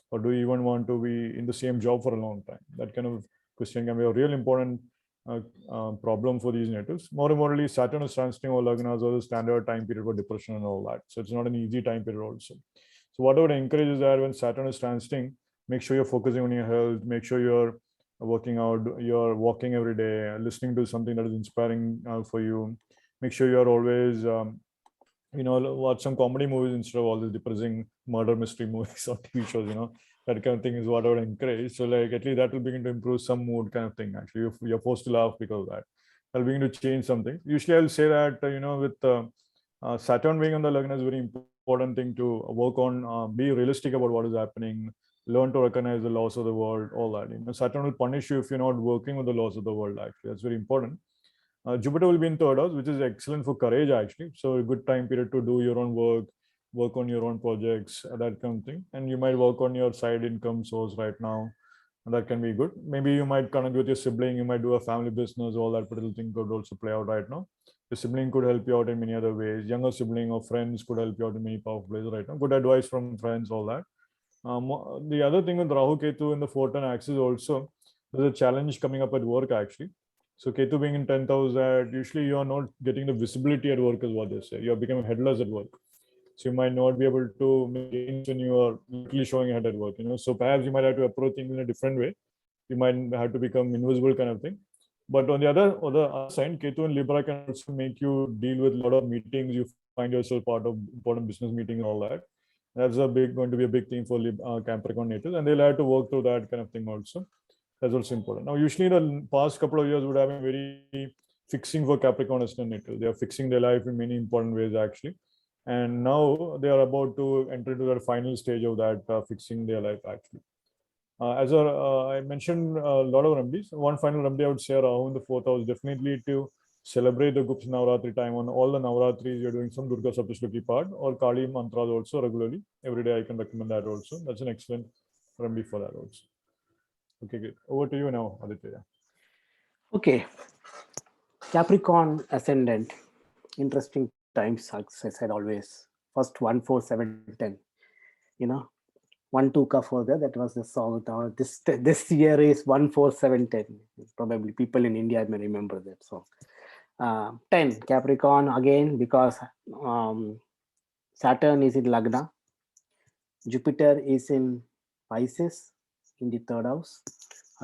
Or do you even want to be in the same job for a long time? That kind of question can be a real important problem for these natives. More importantly, Saturn is transiting over Lagnas, or the standard time period for depression and all that. So it's not an easy time period also. So what I would encourage is that when Saturn is transiting, make sure you're focusing on your health, make sure you're working out, you're walking every day, listening to something that is inspiring for you. Make sure you're always, watch some comedy movies instead of all these depressing murder mystery movies or TV shows, that kind of thing is what I would encourage. So like at least that will begin to improve some mood kind of thing. Actually, you're forced to laugh because of that. That'll begin to change something. Usually I'll say that, with Saturn being on the Lagna is a very important thing to work on, be realistic about what is happening, learn to recognize the laws of the world, all that. Saturn will punish you if you're not working with the laws of the world, actually. That's very important. Jupiter will be in third house, which is excellent for courage, actually. So a good time period to do your own work on your own projects, that kind of thing. And you might work on your side income source right now. And that can be good. Maybe you might connect with your sibling, you might do a family business, all that particular thing could also play out right now. Your sibling could help you out in many other ways. Younger sibling or friends could help you out in many powerful ways right now. Good advice from friends, all that. The other thing with Rahu Ketu in the 4-10 axis also, there's a challenge coming up at work, actually. So Ketu being in 10th house, that usually you are not getting the visibility at work, is what they say. You are becoming headless at work. So you might not be able to make gains when you are literally showing ahead at work. So perhaps you might have to approach things in a different way. You might have to become invisible kind of thing. But on the other side, Ketu and Libra can also make you deal with a lot of meetings. You find yourself part of important business meetings and all that. That's going to be a big thing for Capricorn natives, and they'll have to work through that kind of thing also. That's also important. Now, usually the past couple of years would have been very fixing for Capricorn Ascendant natives. They are fixing their life in many important ways, actually. And now they are about to enter into the final stage of that, fixing their life, actually. I mentioned a lot of remedies. One final remedy I would say around the 4th house, definitely to celebrate the Gupta Navratri time. On all the Navratris, you're doing some Durga Saptashloki part or Kali mantras also regularly. Every day I can recommend that also. That's an excellent remedy for that also. Okay, good. Over to you now, Aditya. Okay. Capricorn Ascendant. Interesting times, as I said always. First 1, 4, 7, 10. 1, 2 ka further. That was the song. This year is 1, 4, 7, 10. Probably people in India may remember that song. 10 Capricorn again, because Saturn is in Lagna. Jupiter is in Pisces in the 3rd house.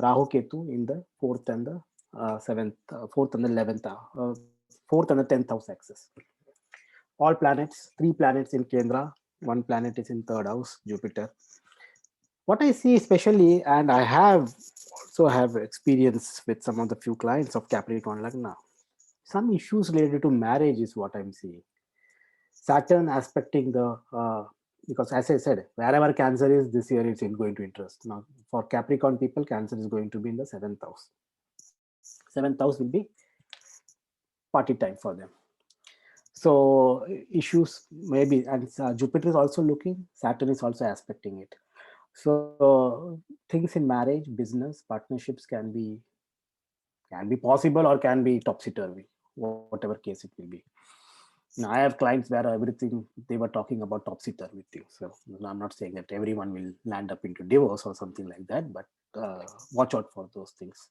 Rahu Ketu in the 4th and the 7th, 4th and the 11th, 4th and the 10th house axis. All planets, 3 planets in Kendra, 1 planet is in 3rd house, Jupiter. What I see especially, and I also have experience with some of the few clients of Capricorn Lagna, some issues related to marriage is what I'm seeing. Saturn aspecting the, because as I said, wherever Cancer is this year, it's going to interest. Now, for Capricorn people, Cancer is going to be in the 7th house. 7th house will be party time for them. So issues maybe, and Jupiter is also looking, Saturn is also aspecting it. So things in marriage, business, partnerships can be possible or can be topsy-turvy, whatever case it will be. Now, I have clients where everything they were talking about topsy-turvy things. So I'm not saying that everyone will land up into divorce or something like that, but watch out for those things.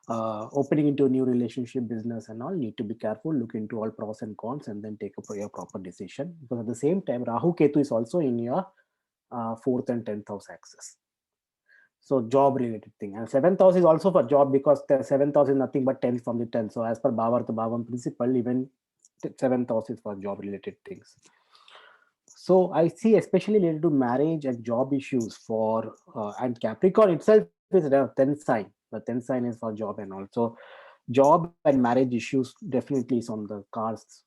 Opening into a new relationship, business and all, need to be careful, look into all pros and cons, and then take a proper decision. Because at the same time, Rahu Ketu is also in your 4th and 10th house axis. So job related thing. And 7th house is also for job, because the 7th house is nothing but 10 from the 10. So as per Bhavartha Bhavam principle, even 7th house is for job related things. So I see especially related to marriage and job issues for, and Capricorn itself is a 10th sign. The 10th sign is for job and also job and marriage issues definitely is on the cards,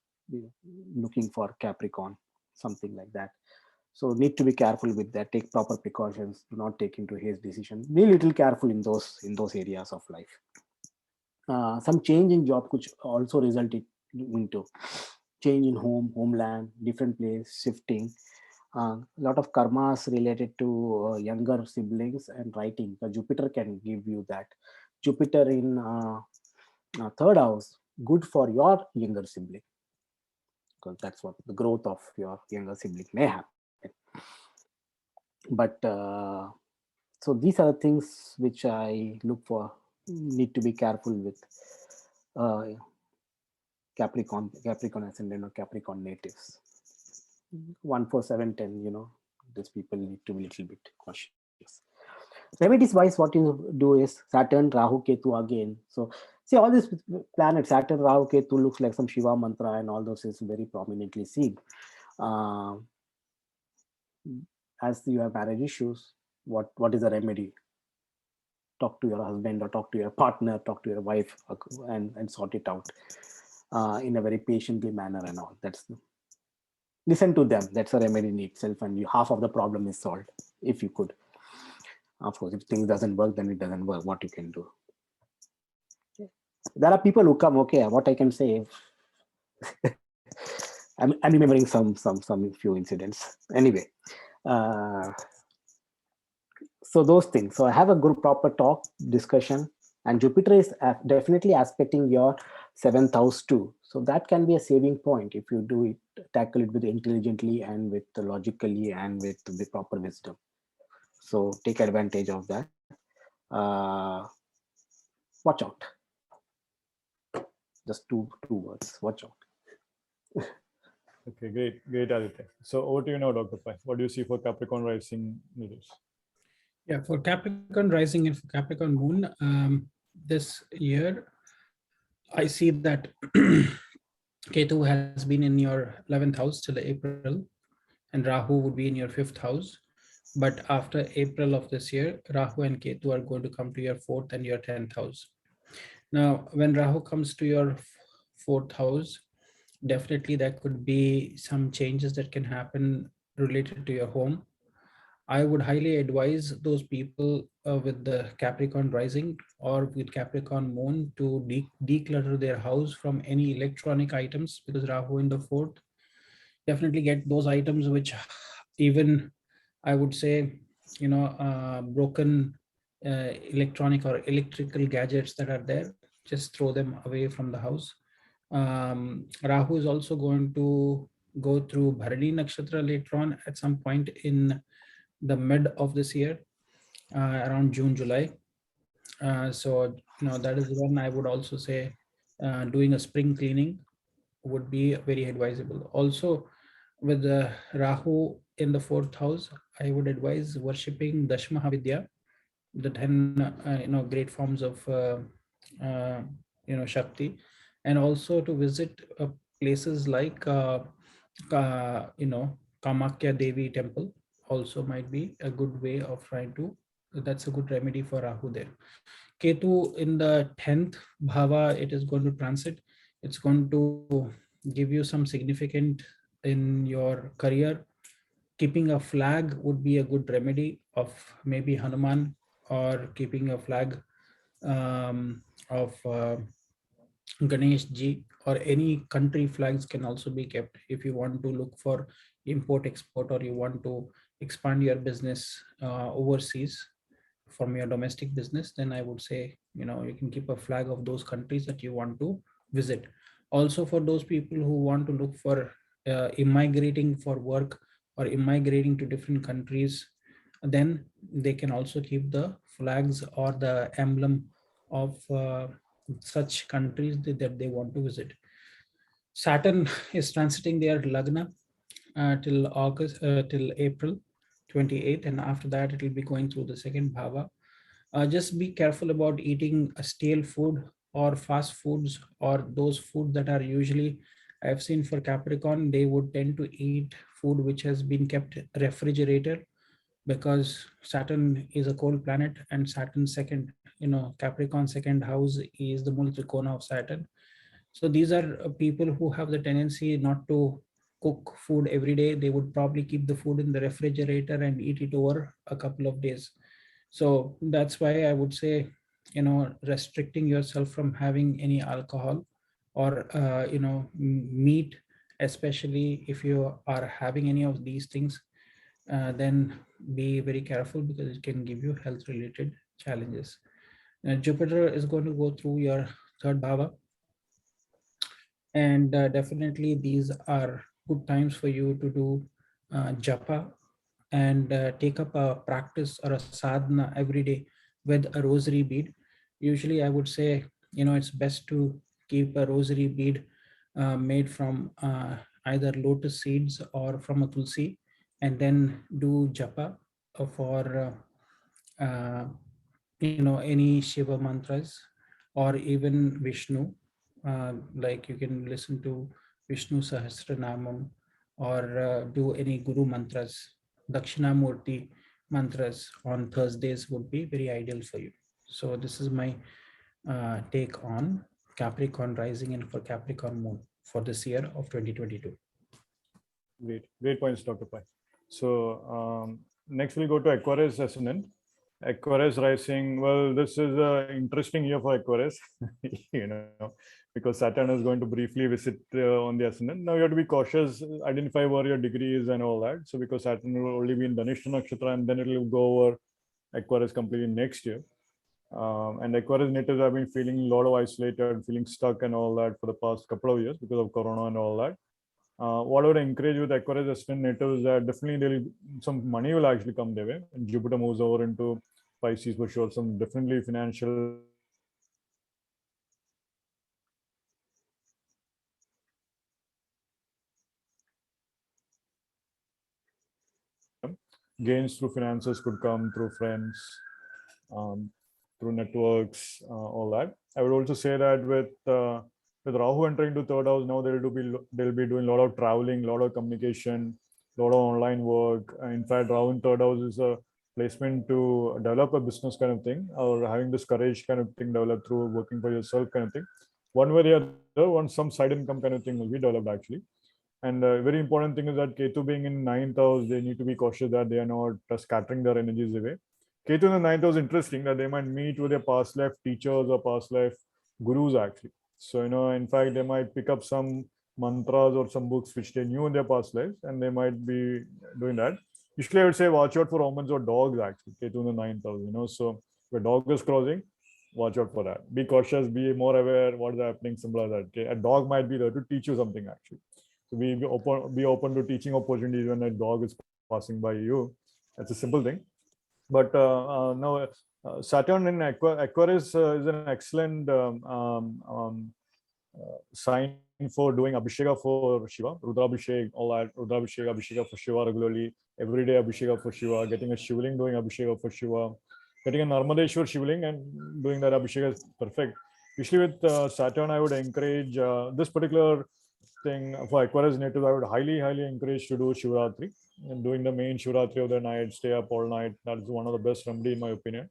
looking for Capricorn, something like that. So need to be careful with that, take proper precautions, do not take into his decision. Be a little careful in those areas of life. Some change in job could also result into change in homeland, different place, shifting. A lot of karmas related to younger siblings and writing. Jupiter can give you that. Jupiter in Now, third house, good for your younger sibling, because that's what the growth of your younger sibling may happen. But so these are the things which I look for, need to be careful with Capricorn ascendant or Capricorn natives. 1, 4, 7, 10, these people need to be a little bit cautious. Remedies wise, what you do is Saturn, Rahu, Ketu again. So see, all these planets, Saturn, Rahu, Ketu looks like some Shiva mantra, and all those is very prominently seen. As you have marriage issues, what is the remedy? Talk to your husband or talk to your partner, talk to your wife, and sort it out in a very patiently manner and all. Listen to them. That's a remedy in itself, and half of the problem is solved if you could. Of course, if things doesn't work, then it doesn't work. What you can do. There are people who come. Okay, what I can say. I'm remembering some few incidents. Anyway, so those things. So I have a good proper talk discussion, and Jupiter is definitely aspecting your 7th house too. So that can be a saving point if you do it, tackle it with intelligently and with logically and with the proper wisdom. So take advantage of that. Watch out. Just two words. Watch out. Okay, great, Aditya. So over to you now, Dr. Pai. What do you see for Capricorn rising natives? Yeah, for Capricorn rising and for Capricorn moon, this year, I see that Ketu has been in your 11th house till April, and Rahu would be in your 5th house. But after April of this year, Rahu and Ketu are going to come to your 4th and your 10th house. Now, when Rahu comes to your 4th house, definitely there could be some changes that can happen related to your home. I would highly advise those people with the Capricorn rising or with Capricorn moon to declutter their house from any electronic items, because Rahu in the 4th, definitely get those items which even I would say, broken electronic or electrical gadgets that are there, just throw them away from the house. Rahu is also going to go through Bharani Nakshatra later on at some point in the mid of this year, around June, July. So that is when I would also say doing a spring cleaning would be very advisable. Also, with the Rahu in the 4th house, I would advise worshipping Dashmahavidya, the 10 great forms of Shakti, and also to visit places like Kamakya Devi temple also might be a good way of trying to. That's a good remedy for Rahu there. Ketu in the 10th bhava, it is going to transit. It's going to give you some significant in your career. Keeping a flag would be a good remedy of maybe Hanuman, or keeping a flag of Ganesh ji, or any country flags can also be kept if you want to look for import export, or you want to expand your business overseas from your domestic business. Then I would say you can keep a flag of those countries that you want to visit. Also, for those people who want to look for immigrating for work or immigrating to different countries, then they can also keep the flags or the emblem of such countries that they want to visit. Saturn is transiting their Lagna till April 28th, and after that it will be going through the second bhava. Just be careful about eating stale food or fast foods, or those food that are usually, I've seen for Capricorn, they would tend to eat food which has been kept refrigerated, because Saturn is a cold planet, and Saturn second, Capricorn second house is the Mula Trikona of Saturn. So these are people who have the tendency not to cook food every day. They would probably keep the food in the refrigerator and eat it over a couple of days. So that's why I would say, restricting yourself from having any alcohol or, meat, especially if you are having any of these things, then be very careful, because it can give you health related challenges. Jupiter is going to go through your third bhava. And definitely these are good times for you to do japa and take up a practice or a sadhana every day with a rosary bead. Usually I would say, it's best to keep a rosary bead made from either lotus seeds or from a tulsi, and then do japa for any Shiva mantras or even Vishnu. Like you can listen to Vishnu Sahasranamam or do any Guru mantras. Dakshinamurti mantras on Thursdays would be very ideal for you. So this is my take on Capricorn rising and for Capricorn moon for this year of 2022. Great points, Dr. Pai. So next we'll go to Aquarius Ascendant. Aquarius rising, well, this is an interesting year for Aquarius, because Saturn is going to briefly visit on the Ascendant. Now you have to be cautious, identify where your degree is and all that. So because Saturn will only be in Dhanishta Nakshatra and then it will go over Aquarius completely next year. And Aquarius natives have been feeling a lot of isolated, feeling stuck and all that for the past couple of years because of Corona and all that. What I would encourage with Aquarius Ascendant natives is that definitely some money will actually come their way. And Jupiter moves over into Pisces for sure. Some definitely financial gains through finances could come through friends, through networks, all that. I would also say that with Rahu entering to third house now, they'll be doing a lot of traveling, a lot of communication, a lot of online work. In fact, Rahu in third house is a placement to develop a business kind of thing, or having this courage kind of thing developed through working for yourself kind of thing. One way or the other, some side income kind of thing will be developed actually. And a very important thing is that Ketu being in ninth house, they need to be cautious that they are not scattering their energies away. Ketu in the ninth house is interesting that they might meet with their past life teachers or past life gurus actually. So, in fact, they might pick up some mantras or some books which they knew in their past lives, and they might be doing that. Usually, I would say watch out for omens or dogs actually, Ketu in the ninth house, So, if a dog is crossing, watch out for that. Be cautious, be more aware what is happening, similar to that. Okay? A dog might be there to teach you something actually. So be open to teaching opportunities when a dog is passing by you. That's a simple thing. But now Saturn in Aquarius is an excellent sign for doing Abhisheka for Shiva, Rudrabhishek, all that, Rudrabhishek, Abhisheka for Shiva regularly, everyday Abhisheka for Shiva, getting a Shivling doing Abhisheka for Shiva, getting a Narmadeshwar Shivling and doing that Abhisheka is perfect. Usually with Saturn, I would encourage this particular thing for Aquarius native, I would highly encourage to do Shivratri and doing the main Shivratri of the night, stay up all night. That is one of the best remedy in my opinion.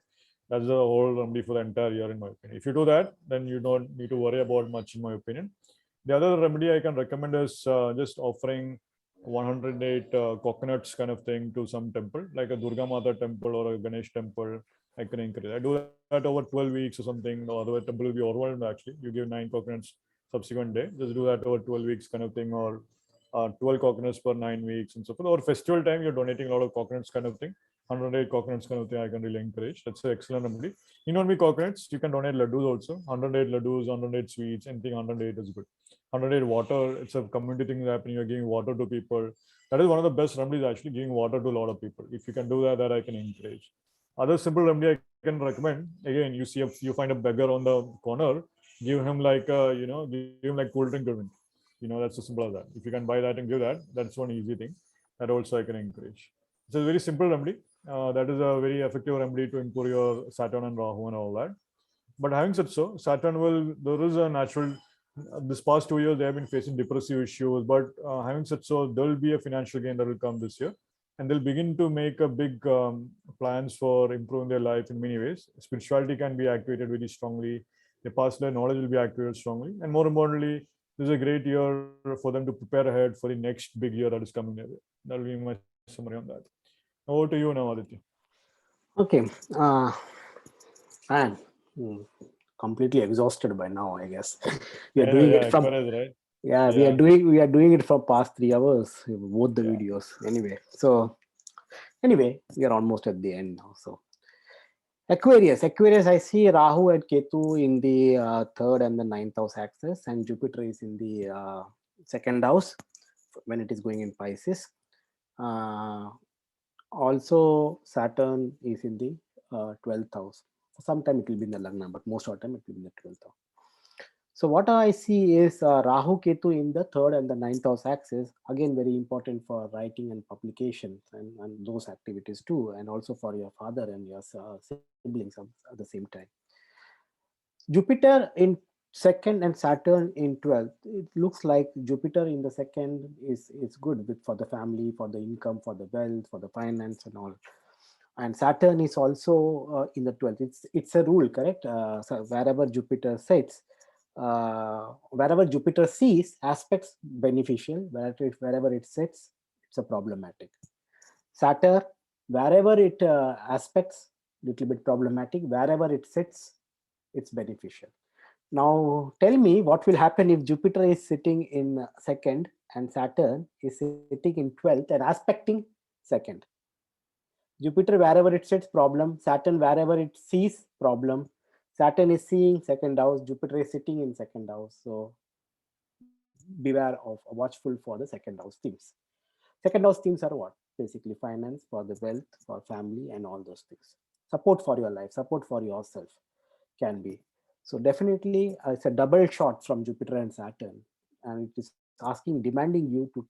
That's the whole remedy for the entire year in my opinion. If you do that, then you don't need to worry about much in my opinion. The other remedy I can recommend is just offering 108 coconuts kind of thing to some temple, like a Durga Mata temple or a Ganesh temple. I can encourage. I do that over 12 weeks or something. The other temple will be overwhelmed actually. You give 9 coconuts subsequent day. Just do that over 12 weeks kind of thing, or 12 coconuts per 9 weeks and so forth. Or festival time, you're donating a lot of coconuts kind of thing. 108 coconuts kind of thing I can really encourage. That's an excellent remedy. You don't need coconuts, you can donate laddus also. 108 laddus, 108 sweets, anything 108 is good. 108 water, it's a community thing happening. You're giving water to people. That is one of the best remedies actually, giving water to a lot of people. If you can do that I can encourage. Other simple remedy I can recommend, again, you find a beggar on the corner, give him like give him like cold drink. That's as simple as that. If you can buy that and give that, that's one easy thing. That also I can encourage. It's a very simple remedy. That is a very effective remedy to improve your Saturn and Rahu and all that. But having said so, there is a natural, this past 2 years, they have been facing depressive issues, but having said so, there will be a financial gain that will come this year. And they'll begin to make a big plans for improving their life in many ways. Spirituality can be activated very strongly. The past life knowledge will be activated strongly. And more importantly, this is a great year for them to prepare ahead for the next big year that is coming their way. That will be my summary on that. Over to you now, Aditya. Okay. Man, completely exhausted by now, I guess. We are doing it from Aquarius, right? Yeah, we are doing it for past 3 hours, both the videos. Anyway, we are almost at the end now. So Aquarius, I see Rahu and Ketu in the third and the ninth house axis, and Jupiter is in the second house when it is going in Pisces. Also, Saturn is in the 12th house. Sometime it will be in the Lagna, but most of the time it will be in the 12th house. So what I see is Rahu Ketu in the third and the ninth house axis, again very important for writing and publication and those activities too, and also for your father and your siblings at the same time. Jupiter in second and Saturn in 12th. It looks like Jupiter in the second is good for the family, for the income, for the wealth, for the finance and all. And Saturn is also in the 12th. It's a rule, correct? So wherever Jupiter sits, wherever Jupiter sees aspects beneficial, wherever it sits, it's a problematic. Saturn, wherever it aspects little bit problematic, wherever it sits, it's beneficial. Now tell me what will happen if Jupiter is sitting in second and Saturn is sitting in 12th and aspecting second. Jupiter wherever it sits, problem. Saturn wherever it sees, problem. Saturn is seeing second house, Jupiter is sitting in second house. So beware of, watchful for the second house themes. Second house themes are what? Basically finance, for the wealth, for family and all those things. Support for your life, support for yourself can be. So definitely it's a double shot from Jupiter and Saturn, and it is asking, demanding you to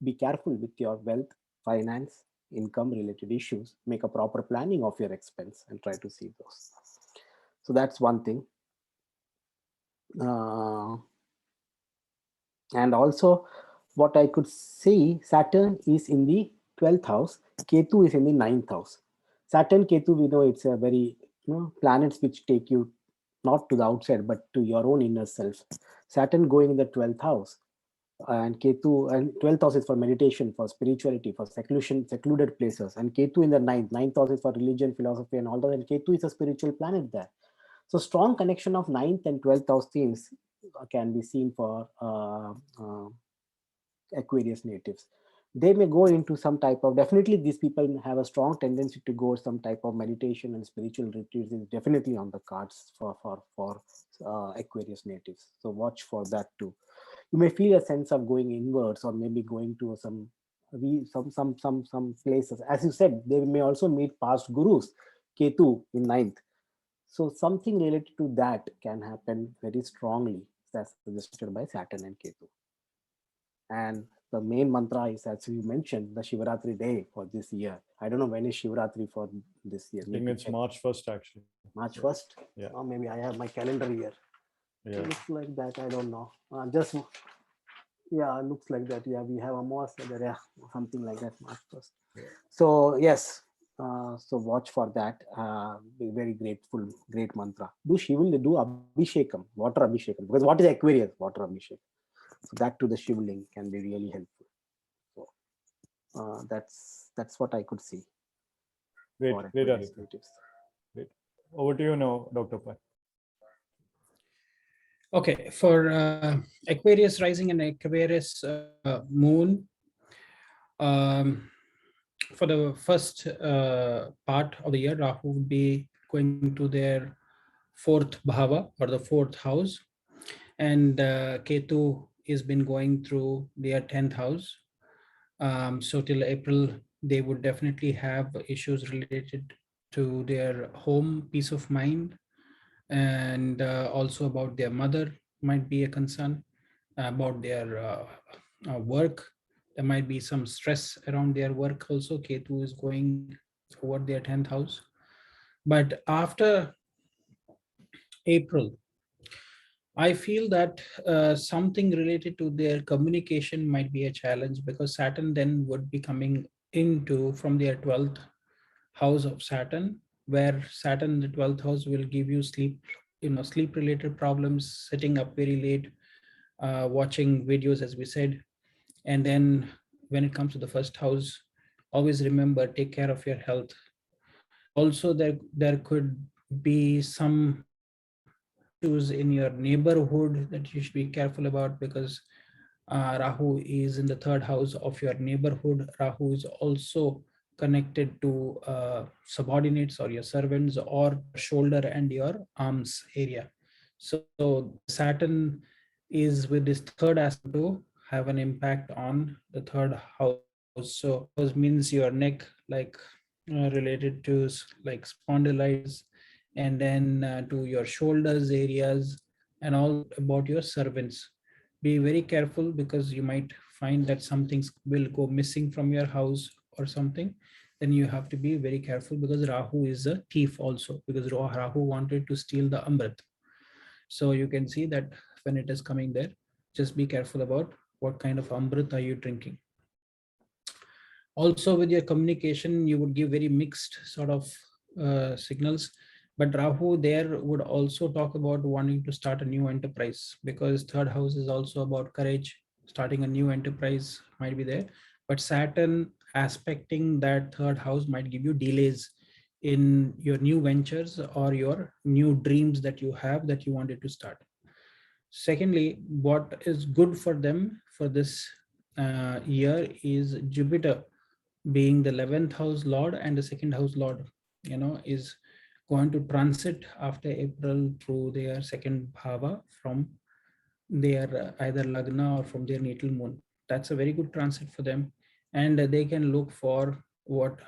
be careful with your wealth, finance, income related issues, make a proper planning of your expense and try to see those. So that's one thing. And also what I could see, Saturn is in the 12th house, Ketu is in the 9th house. Saturn, Ketu, we know it's a very, planets which take you not to the outside, but to your own inner self. Saturn going in the 12th house and Ketu, and 12th house is for meditation, for spirituality, for secluded places. And Ketu in the 9th house is for religion, philosophy and all that. And Ketu is a spiritual planet there. So strong connection of 9th and 12th house themes can be seen for Aquarius natives. They may go into some type of, definitely these people have a strong tendency to go some type of meditation and spiritual retreats is definitely on the cards for Aquarius natives. So watch for that too. You may feel a sense of going inwards or maybe going to some places. As you said, they may also meet past gurus, Ketu in 9th. So something related to that can happen very strongly, as suggested by Saturn and Ketu. And the main mantra is, as you mentioned, the Shivaratri day for this year. I don't know when is Shivaratri for this year. I think it's March 1st actually. March 1st? Yeah. Or maybe I have my calendar here. Yeah. Looks like that, I don't know. Looks like that. Yeah, we have a more something like that, March 1st. Yeah. So yes, so watch for that. Be very grateful, great mantra. Do Abhishekam, water Abhishekam, because what is Aquarius? Water Abhishekam. So that to the Shivling can be really helpful. So that's what I could see. Great. Great. Over to you now, Dr. Pai. Okay, for Aquarius rising and Aquarius moon, for the first part of the year, Rahu would be going to their fourth bhava or the fourth house, and Ketu has been going through their 10th house. So till April, they would definitely have issues related to their home, peace of mind, and also about their mother might be a concern, about their work. There might be some stress around their work also. Ketu is going toward their 10th house. But after April, I feel that something related to their communication might be a challenge, because Saturn then would be coming into from their 12th house of Saturn, where Saturn in the 12th house will give you sleep related problems, sitting up very late, watching videos, as we said. And then when it comes to the first house, always remember, take care of your health. Also, there could be some issues in your neighborhood that you should be careful about, because Rahu is in the third house of your neighborhood. Rahu is also connected to subordinates or your servants, or shoulder and your arms area. So Saturn is with this third aspect to have an impact on the third house. So it means your neck, like related to like spondylitis, and then to your shoulders areas, and all about your servants. Be very careful, because you might find that something will go missing from your house or something. Then you have to be very careful, because Rahu is a thief also, because Rahu wanted to steal the Amrit. So you can see that when it is coming there, just be careful about what kind of Amrit are you drinking. Also with your communication, you would give very mixed sort of signals. But Rahu there would also talk about wanting to start a new enterprise, because third house is also about courage. Starting a new enterprise might be there. But Saturn aspecting that third house might give you delays in your new ventures or your new dreams that you have that you wanted to start. Secondly, what is good for them for this year is Jupiter being the 11th house lord and the second house lord, is going to transit after April through their second bhava from their either lagna or from their natal moon. That's a very good transit for them, and they can look for what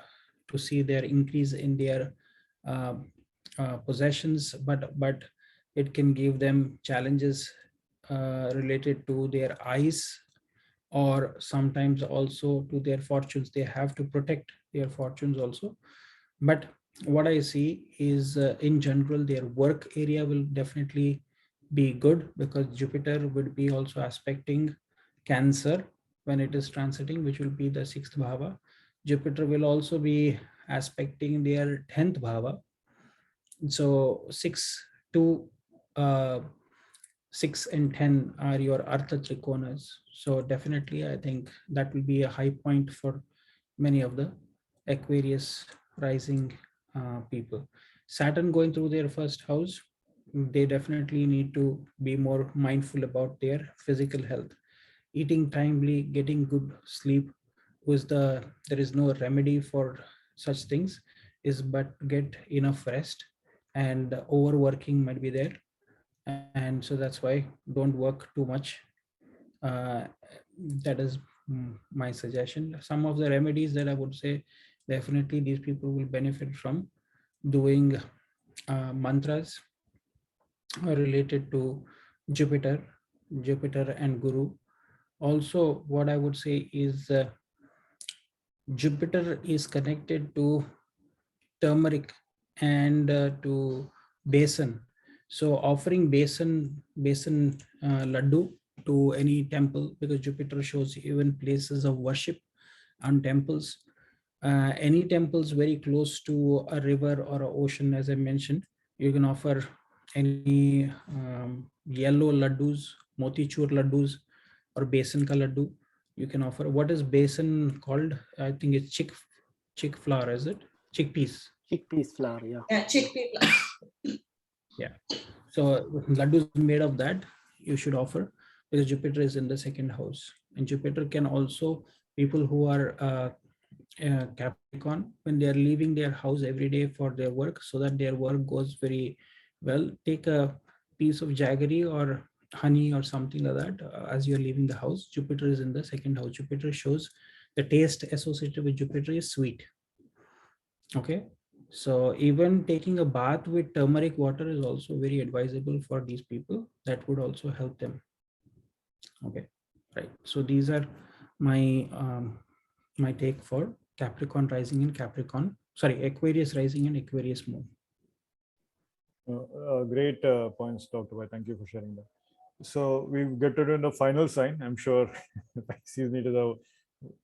to see their increase in their uh, possessions, but it can give them challenges related to their eyes, or sometimes also to their fortunes. They have to protect their fortunes also. But what I see is in general, their work area will definitely be good, because Jupiter would be also aspecting Cancer when it is transiting, which will be the 6th bhava. Jupiter will also be aspecting their 10th bhava. So 6 and 10 are your Artha Trikonas. So definitely, I think that will be a high point for many of the Aquarius rising people. Saturn going through their first house, they definitely need to be more mindful about their physical health. Eating timely, getting good sleep there is no remedy for such things, is but get enough rest, and overworking might be there. And so that's why don't work too much. uh, that is my suggestion. Some of the remedies that I would say, definitely these people will benefit from doing mantras related to Jupiter, Jupiter and Guru. Also, what I would say is Jupiter is connected to turmeric and to besan. So offering besan laddu to any temple, because Jupiter shows even places of worship and temples. Any temples very close to a river or an ocean, as I mentioned, you can offer any yellow laddus, motichur laddus, or besan ka laddu. You can offer. What is besan called? I think it's chick flour, is it? Chickpeas. Chickpeas flour, yeah. Yeah, chickpea. Yeah. So laddu is made of that. You should offer, because Jupiter is in the second house, and Jupiter can also, people who are Capricorn, when they are leaving their house every day for their work, so that their work goes very well, take a piece of jaggery or honey or something like that as you're leaving the house. Jupiter is in the second house. Jupiter shows the taste associated with Jupiter is sweet. Okay. So even taking a bath with turmeric water is also very advisable for these people. That would also help them. Okay. Right. So these are my my take for Capricorn rising and Aquarius rising and Aquarius moon. Great points, Dr. Bhai. Thank you for sharing that. So we've get to the final sign. I'm sure Pisces need to have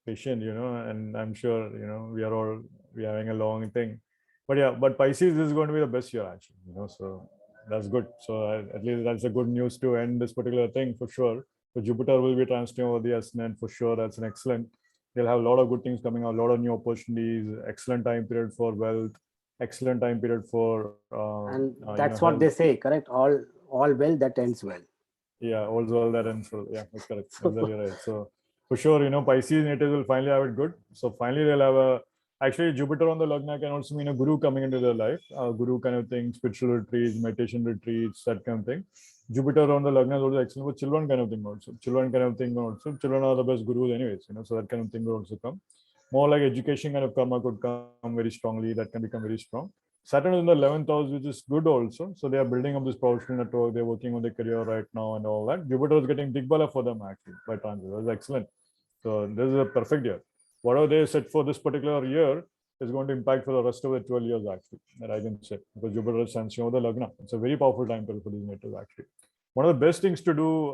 patient, and I'm sure, we are having a long thing. But yeah, but Pisces is going to be the best year actually, so that's good. So at least that's a good news to end this particular thing for sure. So Jupiter will be transiting over the Ascendant for sure. That's an excellent. They'll have a lot of good things coming out, a lot of new opportunities, excellent time period for wealth, excellent time period for And that's what health. they say, correct? All well that ends well. Yeah, all's well that ends well. Yeah, that's correct. Exactly right. So for sure, Pisces natives will finally have it good. So finally they'll have Actually, Jupiter on the Lagna can also mean a guru coming into their life, guru kind of thing, spiritual retreats, meditation retreats, that kind of thing. Jupiter on the Lagna is also excellent for children kind of thing also. Children kind of thing also. Children are the best gurus anyways, so that kind of thing will also come. More like education kind of karma could come very strongly. That can become very strong. Saturn is in the 11th house, which is good also. So they are building up this professional network. They're working on their career right now and all that. Jupiter is getting Digbala for them actually by transit. That's excellent. So this is a perfect year. Whatever they set for this particular year is going to impact for the rest of the 12 years actually, that I can say, because Jupiter is sensing over the Lagna. It's a very powerful time period for these natals actually. One of the best things to do,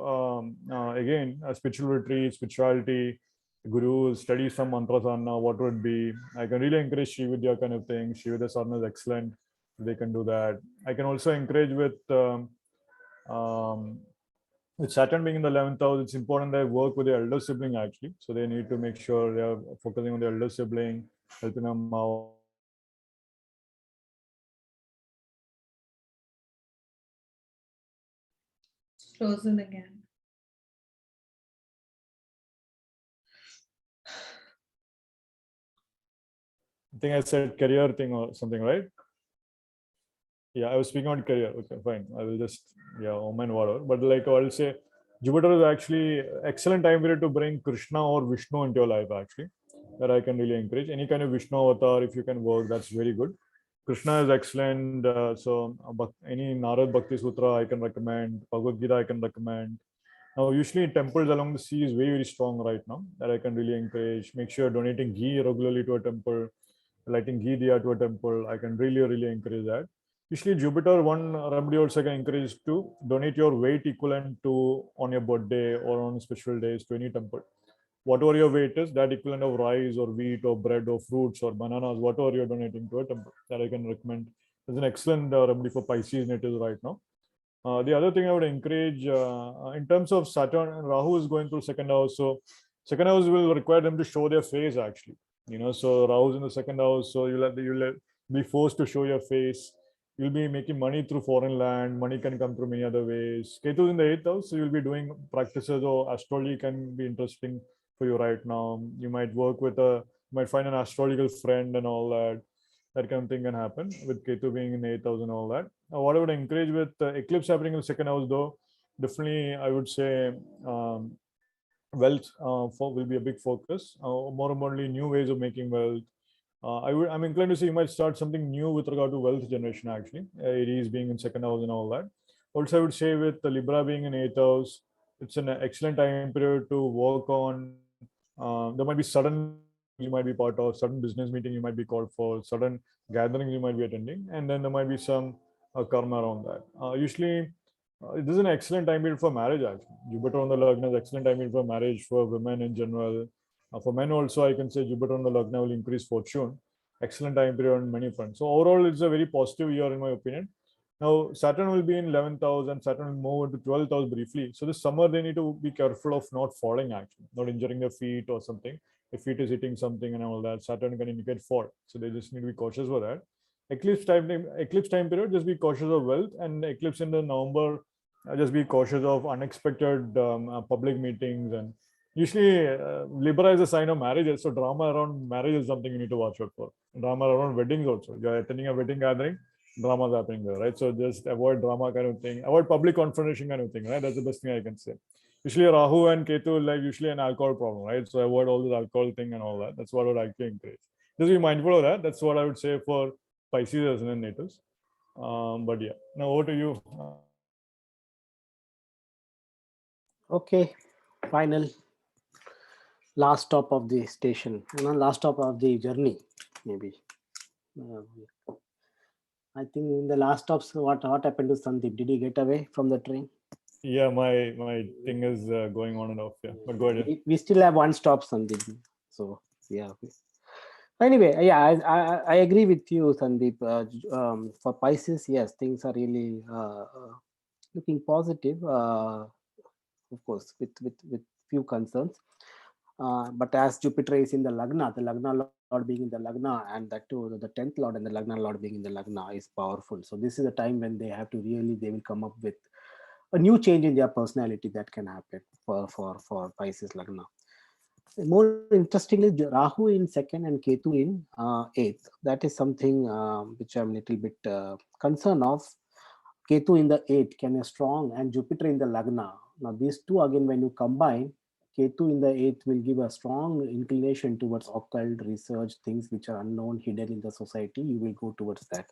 again, spiritual retreat, spirituality, gurus, study some mantras on what would be. I can really encourage Shividya kind of thing. Shividya sadhana is excellent. They can do that. I can also encourage with Saturn being in the 11th house, it's important they work with the elder sibling actually. So they need to make sure they are focusing on the elder sibling, helping them out. Frozen again. I think I said career thing or something, right? Yeah, I was speaking on career. Okay, fine. I will just, omen whatever. But like I'll say, Jupiter is actually excellent time period to bring Krishna or Vishnu into your life actually. That I can really encourage. Any kind of Vishnu avatar, if you can work, that's very good. Krishna is excellent. Any Narad Bhakti Sutra I can recommend. Bhagavad Gita I can recommend. Now, usually temples along the sea is very, very strong right now. That I can really encourage. Make sure donating ghee regularly to a temple, lighting ghee diya to a temple. I can really, really encourage that. Usually Jupiter, one remedy also I can encourage to donate your weight equivalent to on your birthday or on special days to any temple. Whatever your weight is, that equivalent of rice or wheat or bread or fruits or bananas, whatever you're donating to a temple, that I can recommend. It's an excellent remedy for Pisces natives right now. The other thing I would encourage in terms of Saturn and Rahu is going through second house. So second house will require them to show their face actually. So Rahu's in the second house, so you'll be forced to show your face. You'll be making money through foreign land. Money can come through many other ways. Ketu in the 8th house, so you'll be doing practices or astrology can be interesting for you right now. You might might find an astrological friend and all that. That kind of thing can happen with Ketu being in 8th house and all that. What I would encourage with eclipse happening in the second house though, definitely I would say wealth will be a big focus. More importantly, new ways of making wealth. I'm inclined to say you might start something new with regard to wealth generation actually. Aries being in second house and all that. Also, I would say with the Libra being in 8th house, it's an excellent time period to work on. There might be sudden you might be part of, sudden business meeting you might be called for, sudden gathering you might be attending, and then there might be some karma around that. Usually, this is an excellent time period for marriage actually. Jupiter on the Lagna is excellent time period for marriage for women in general. For men also, I can say Jupiter on the Lagna will increase fortune. Excellent time period on many fronts. So overall, it's a very positive year in my opinion. Now, Saturn will be in 11th house and Saturn will move into 12th house briefly. So this summer, they need to be careful of not falling actually, not injuring their feet or something. If feet is hitting something and all that, Saturn can indicate fall. So they just need to be cautious for that. Eclipse time period, just be cautious of wealth, and eclipse in the November, just be cautious of unexpected public meetings. And usually Libra is a sign of marriages, so drama around marriage is something you need to watch out for. Drama around weddings also. You're attending a wedding gathering, drama's happening there, right? So just avoid drama kind of thing, avoid public confrontation kind of thing, right? That's the best thing I can say. Usually Rahu and Ketu like usually an alcohol problem, right? So avoid all this alcohol thing and all that. That's what I would actually encourage. Just be mindful of that. That's what I would say for Pisces Ascendant natives. But yeah, now over to you. Okay, final last stop of the station, last stop of the journey, maybe. I think in the last stops, what happened to Sandeep? Did he get away from the train? Yeah, my thing is going on and off. Yeah, but go ahead. We still have one stop, Sandeep. So yeah. Anyway, yeah, I agree with you, Sandeep. For Pisces, yes, things are really looking positive. Of course, with few concerns. But as Jupiter is in the Lagna Lord being in the Lagna, and that too, the 10th Lord and the Lagna Lord being in the Lagna is powerful. So this is a time when they will come up with a new change in their personality that can happen for Pisces Lagna. More interestingly, Rahu in second and Ketu in eighth. That is something which I'm a little bit concerned of. Ketu in the eighth can be strong, and Jupiter in the Lagna. Now these two again, when you combine, Ketu in the eighth will give a strong inclination towards occult research, things which are unknown, hidden in the society. You will go towards that.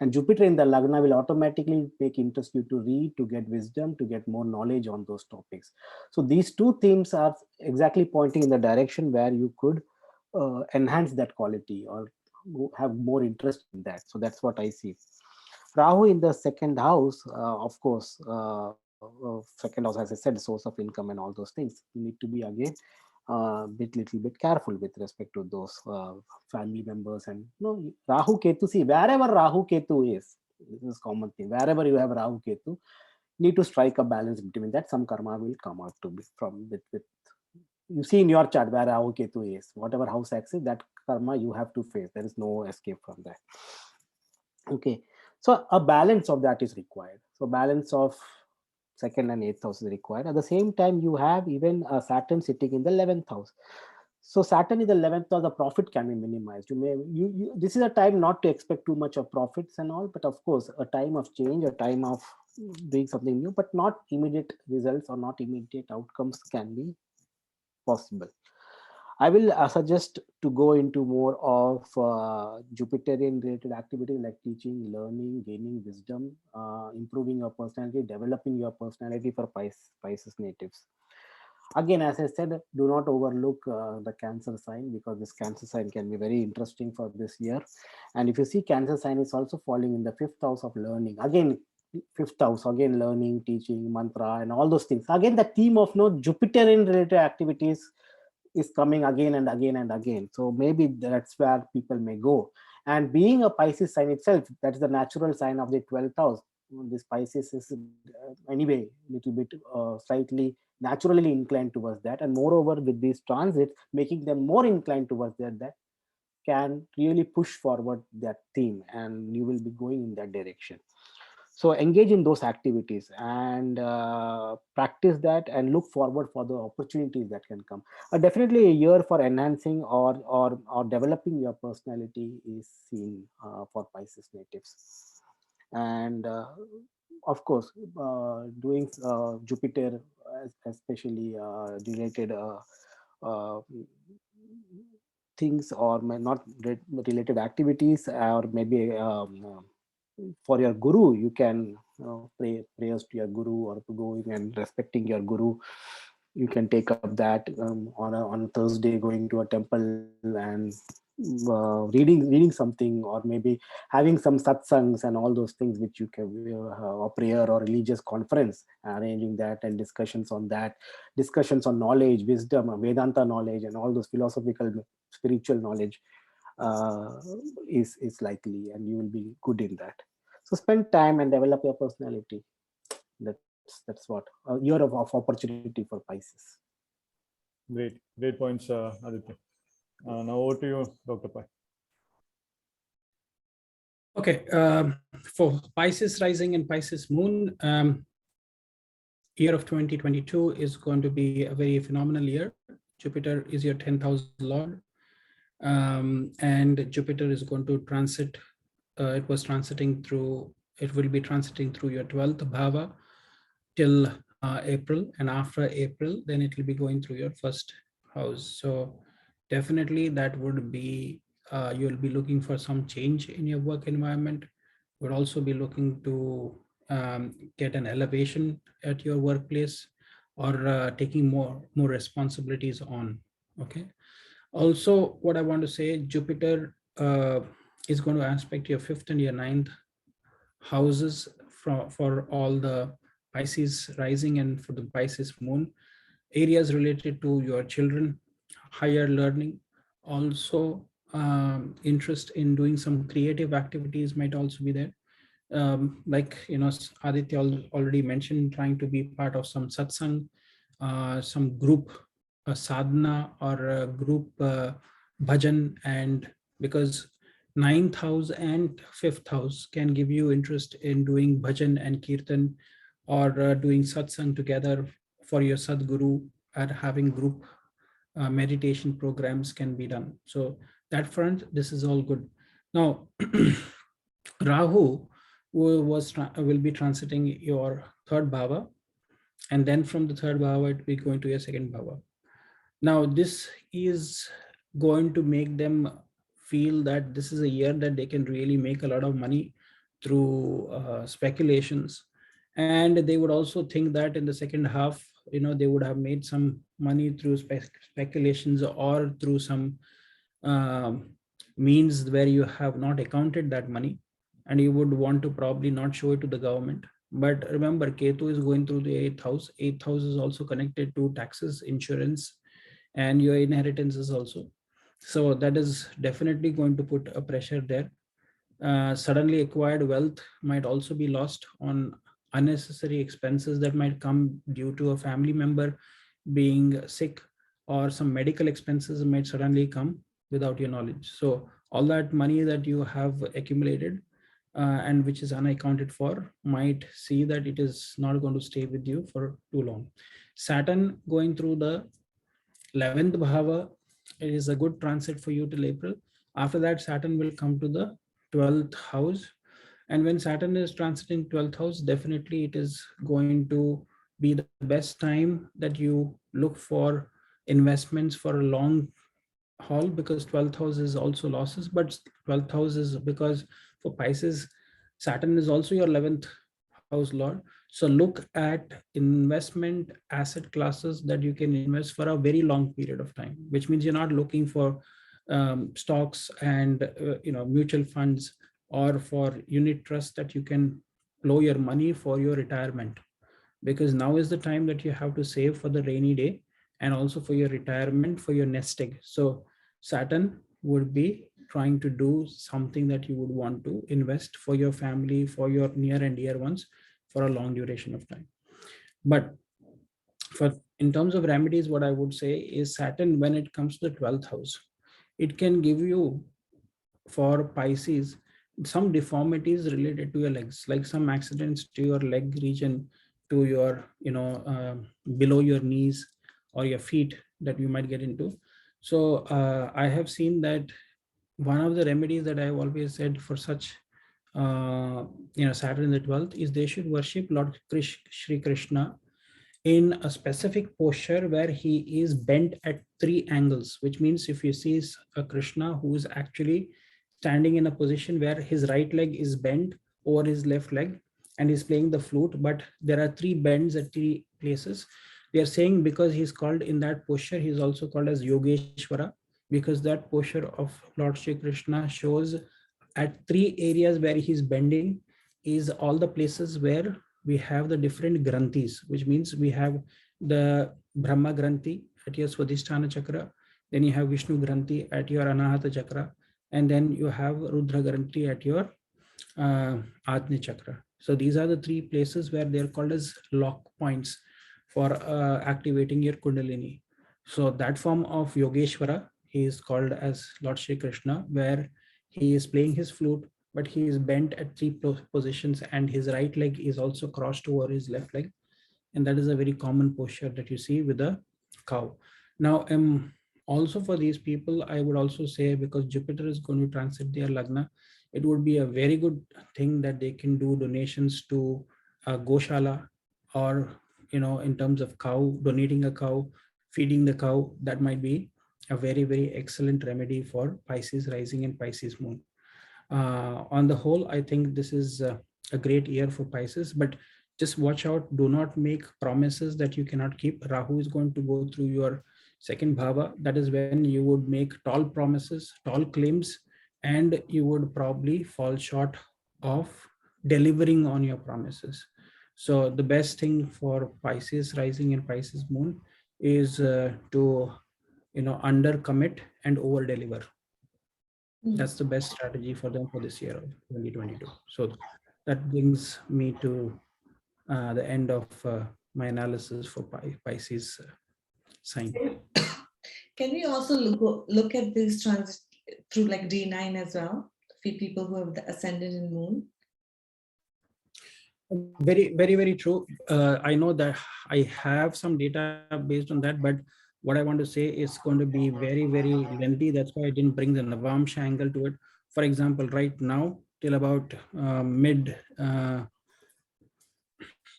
And Jupiter in the Lagna will automatically make interest you to read, to get wisdom, to get more knowledge on those topics. So these two themes are exactly pointing in the direction where you could enhance that quality or have more interest in that. So that's what I see. Rahu in the second house, of course, second house, as I said, source of income and all those things. You need to be again little bit careful with respect to those family members. And Rahu Ketu, see, wherever Rahu Ketu is, this is common thing. Wherever you have Rahu Ketu, need to strike a balance between that. Some karma will come out to be from with you see in your chart where Rahu Ketu is, whatever house X is, that karma you have to face. There is no escape from that. Okay, so a balance of that is required. So balance of second and eighth house is required. At the same time, you have even Saturn sitting in the 11th house. So Saturn in the 11th house, the profit can be minimized. This is a time not to expect too much of profits and all, but of course, a time of change, a time of doing something new, but not immediate results or not immediate outcomes can be possible. I will suggest to go into more of Jupiterian related activities like teaching, learning, gaining wisdom, improving your personality, developing your personality for Pisces natives. Again, as I said, do not overlook the Cancer sign, because this Cancer sign can be very interesting for this year. And if you see, Cancer sign is also falling in the 5th house of learning. Again, 5th house, again, learning, teaching, mantra, and all those things. Again, the theme of Jupiterian related activities is coming again and again and again. So maybe that's where people may go. And being a Pisces sign itself, that's the natural sign of the 12th house. This Pisces is anyway a little bit slightly naturally inclined towards that. And moreover, with these transits, making them more inclined towards that can really push forward that theme, and you will be going in that direction. So engage in those activities and practice that, and look forward for the opportunities that can come. Definitely a year for enhancing or developing your personality is seen for Pisces natives. And of course, doing Jupiter, especially related things, or not related activities, or maybe for your guru, you can pray prayers to your guru, or to going and respecting your guru. You can take up that on a Thursday, going to a temple and reading something, or maybe having some satsangs and all those things which you can, or prayer or religious conference, arranging that, and discussions on that, discussions on knowledge, wisdom, Vedanta knowledge, and all those philosophical, spiritual knowledge is likely, and you will be good in that. So spend time and develop your personality. That's what a year of opportunity for Pisces. Great points, Aditya. Now over to you, Dr. Pai. Okay, for Pisces rising and Pisces moon, year of 2022 is going to be a very phenomenal year. Jupiter is your 10th house lord, and Jupiter is going to transit. It will be transiting through your 12th bhava till April, and after April, then it will be going through your first house. So definitely that would be, you'll be looking for some change in your work environment. Would also be looking to get an elevation at your workplace, or taking more responsibilities on. Okay. Also, what I want to say, Jupiter is going to aspect your 5th and your 9th houses for all the Pisces rising and for the Pisces moon. Areas related to your children, higher learning, also interest in doing some creative activities might also be there. Like, Aditya already mentioned, trying to be part of some satsang, some group sadhana, or a group bhajan, and because 9th house and 5th house can give you interest in doing bhajan and kirtan, or doing satsang together for your sadguru, and having group meditation programs can be done. So that front, this is all good. Now, Rahu will be transiting your third bhava, and then from the third bhava, it will be going to your second bhava. Now, this is going to make them feel that this is a year that they can really make a lot of money through speculations. And they would also think that in the second half, they would have made some money through speculations or through some means where you have not accounted that money, and you would want to probably not show it to the government. But remember, Ketu is going through the 8th house. 8th house is also connected to taxes, insurance, and your inheritances also. So that is definitely going to put a pressure there. Suddenly acquired wealth might also be lost on unnecessary expenses that might come due to a family member being sick, or some medical expenses might suddenly come without your knowledge. So all that money that you have accumulated and which is unaccounted for might see that it is not going to stay with you for too long. Saturn going through the 11th bhava, it is a good transit for you till April. After that, Saturn will come to the 12th house. And when Saturn is transiting 12th house, definitely it is going to be the best time that you look for investments for a long haul, because 12th house is also losses, but 12th house is because for Pisces, Saturn is also your 11th house lord. So look at investment asset classes that you can invest for a very long period of time, which means you're not looking for stocks and mutual funds or for unit trust that you can blow your money for your retirement, because now is the time that you have to save for the rainy day and also for your retirement, for your nest egg. So Saturn would be trying to do something that you would want to invest for your family, for your near and dear ones, for a long duration of time. But in terms of remedies, what I would say is Saturn, when it comes to the 12th house, it can give you, for Pisces, some deformities related to your legs, like some accidents to your leg region, to your below your knees or your feet that you might get into. So I have seen that one of the remedies that I have always said for such Saturn in the 12th is they should worship Lord Shri Krishna in a specific posture where he is bent at 3 angles, which means if you see a Krishna who is actually standing in a position where his right leg is bent over his left leg and he's playing the flute, but there are 3 bends at 3 places. We are saying because he's called in that posture, he's also called as Yogeshwara, because that posture of Lord Shri Krishna shows at 3 areas where he's bending is all the places where we have the different granthis, which means we have the Brahma Granthi at your Swadhisthana Chakra, then you have Vishnu Granthi at your Anahata Chakra, and then you have Rudra Granthi at your Ajna Chakra. So these are the 3 places where they're called as lock points for activating your Kundalini. So that form of Yogeshwara, he is called as Lord Shri Krishna, where he is playing his flute, but he is bent at 3 positions and his right leg is also crossed over his left leg. And that is a very common posture that you see with a cow. Now, also for these people, I would also say, because Jupiter is going to transit their Lagna, it would be a very good thing that they can do donations to Gochara, or, in terms of cow, donating a cow, feeding the cow. That might be a very, very excellent remedy for Pisces rising and Pisces moon. On the whole, I think this is a great year for Pisces, but just watch out. Do not make promises that you cannot keep. Rahu is going to go through your second bhava. That is when you would make tall promises, tall claims, and you would probably fall short of delivering on your promises. So the best thing for Pisces rising and Pisces moon is to under commit and over deliver. That's the best strategy for them for this year of 2022. So that brings me to the end of my analysis for Pisces sign. Can we also look at this transit through like D9 as well, for people who have the Ascendant and Moon? Very, very, very true. I know that I have some data based on that, but what I want to say is going to be very, very lengthy. That's why I didn't bring the Navamsha angle to it. For example, right now, till about mid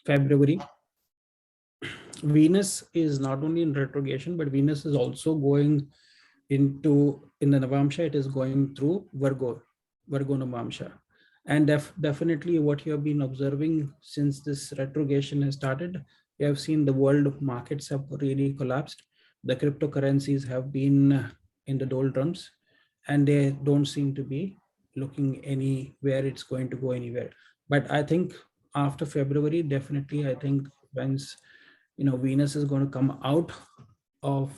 February, Venus is not only in retrogression, but Venus is also going in the Navamsha, it is going through Virgo Navamsha. And definitely what you have been observing since this retrogression has started, you have seen the world markets have really collapsed. The cryptocurrencies have been in the doldrums, and they don't seem to be looking anywhere it's going to go anywhere. But I think after February, definitely, I think once Venus is going to come out of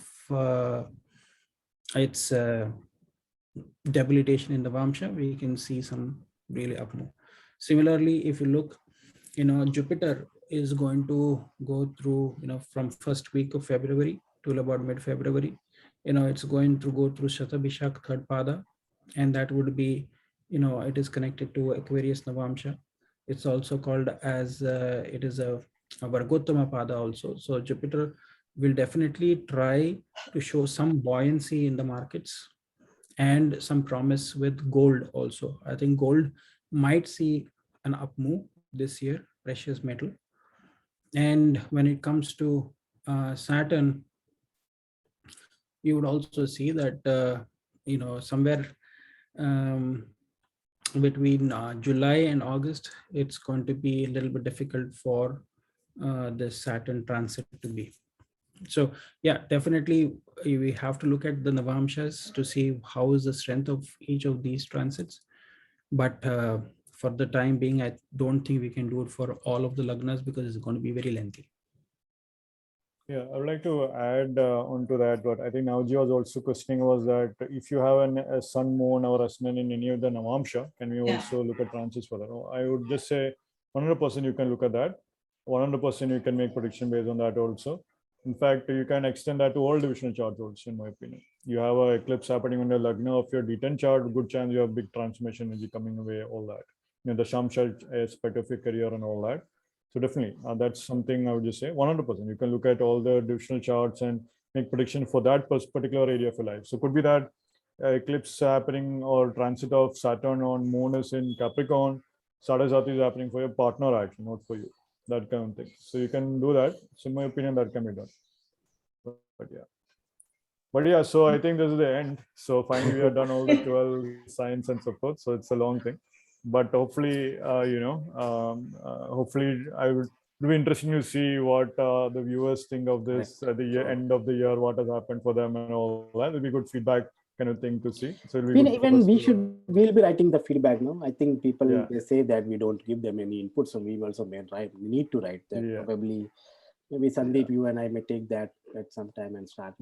its debilitation in the Vamsha, we can see some really up move. Similarly, if you look, Jupiter is going to go through, from first week of February till about mid-February, it's going to go through Shatabhishak third pada, and that would be, it is connected to Aquarius Navamsha. It's also called as, it is a Vargottama pada also. So Jupiter will definitely try to show some buoyancy in the markets and some promise with gold also. I think gold might see an up move this year, precious metal. And when it comes to Saturn, you would also see that, somewhere between July and August, it's going to be a little bit difficult for the Saturn transit to be. So yeah, definitely we have to look at the Navamshas to see how is the strength of each of these transits. But for the time being, I don't think we can do it for all of the Lagnas because it's going to be very lengthy. Yeah, I would like to add on to that. What I think Navji was also questioning was that if you have a sun, moon, or ascendant in any of the Navamsha, can we also look at transits for that? I would just say 100% you can look at that. 100% you can make prediction based on that also. In fact, you can extend that to all divisional charts also, in my opinion. You have an eclipse happening on the Lagna of your D10 chart, good chance you have big transformation energy coming away, all that. The Shamsha aspect of your career and all that. So definitely, that's something I would just say 100%. You can look at all the divisional charts and make prediction for that particular area of your life. So could be that eclipse happening or transit of Saturn on Moon is in Capricorn, Sadhasati is happening for your partner actually, not for you. That kind of thing. So you can do that. So in my opinion, that can be done. But yeah, so I think this is the end. So finally, we have done all the 12 signs and so forth. So it's a long thing. But hopefully, hopefully I would be interesting to see what the viewers think of this at the end of the year, what has happened for them and all that. It'll be good feedback kind of thing to see. So it'll be we'll be writing the feedback. No, I think people they say that we don't give them any input, so we also may write. We need to write that. Probably, maybe Sandeep, you and I may take that at some time and start.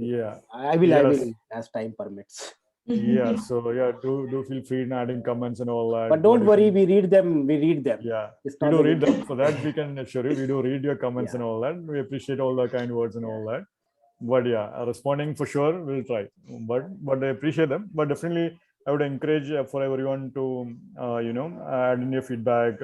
I will as time permits. Yeah, so yeah, do feel free in adding comments and all that. But don't worry, we read them. Yeah, we do read them. For that, we can assure you, we do read your comments and all that. We appreciate all the kind words and all that. But yeah, responding for sure, we'll try. But I appreciate them. But definitely, I would encourage for everyone to add in your feedback,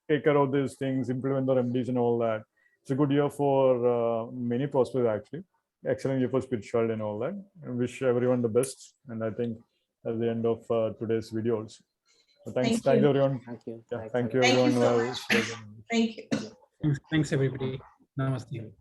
take care of these things, implement the remedies and all that. It's a good year for many prospects actually. Excellent year for spirituality and all that. I wish everyone the best. And I think at the end of today's video also. So thank you everyone. Thank you. Yeah, thank you everyone. So much. Thank you. Thanks everybody. Namaste.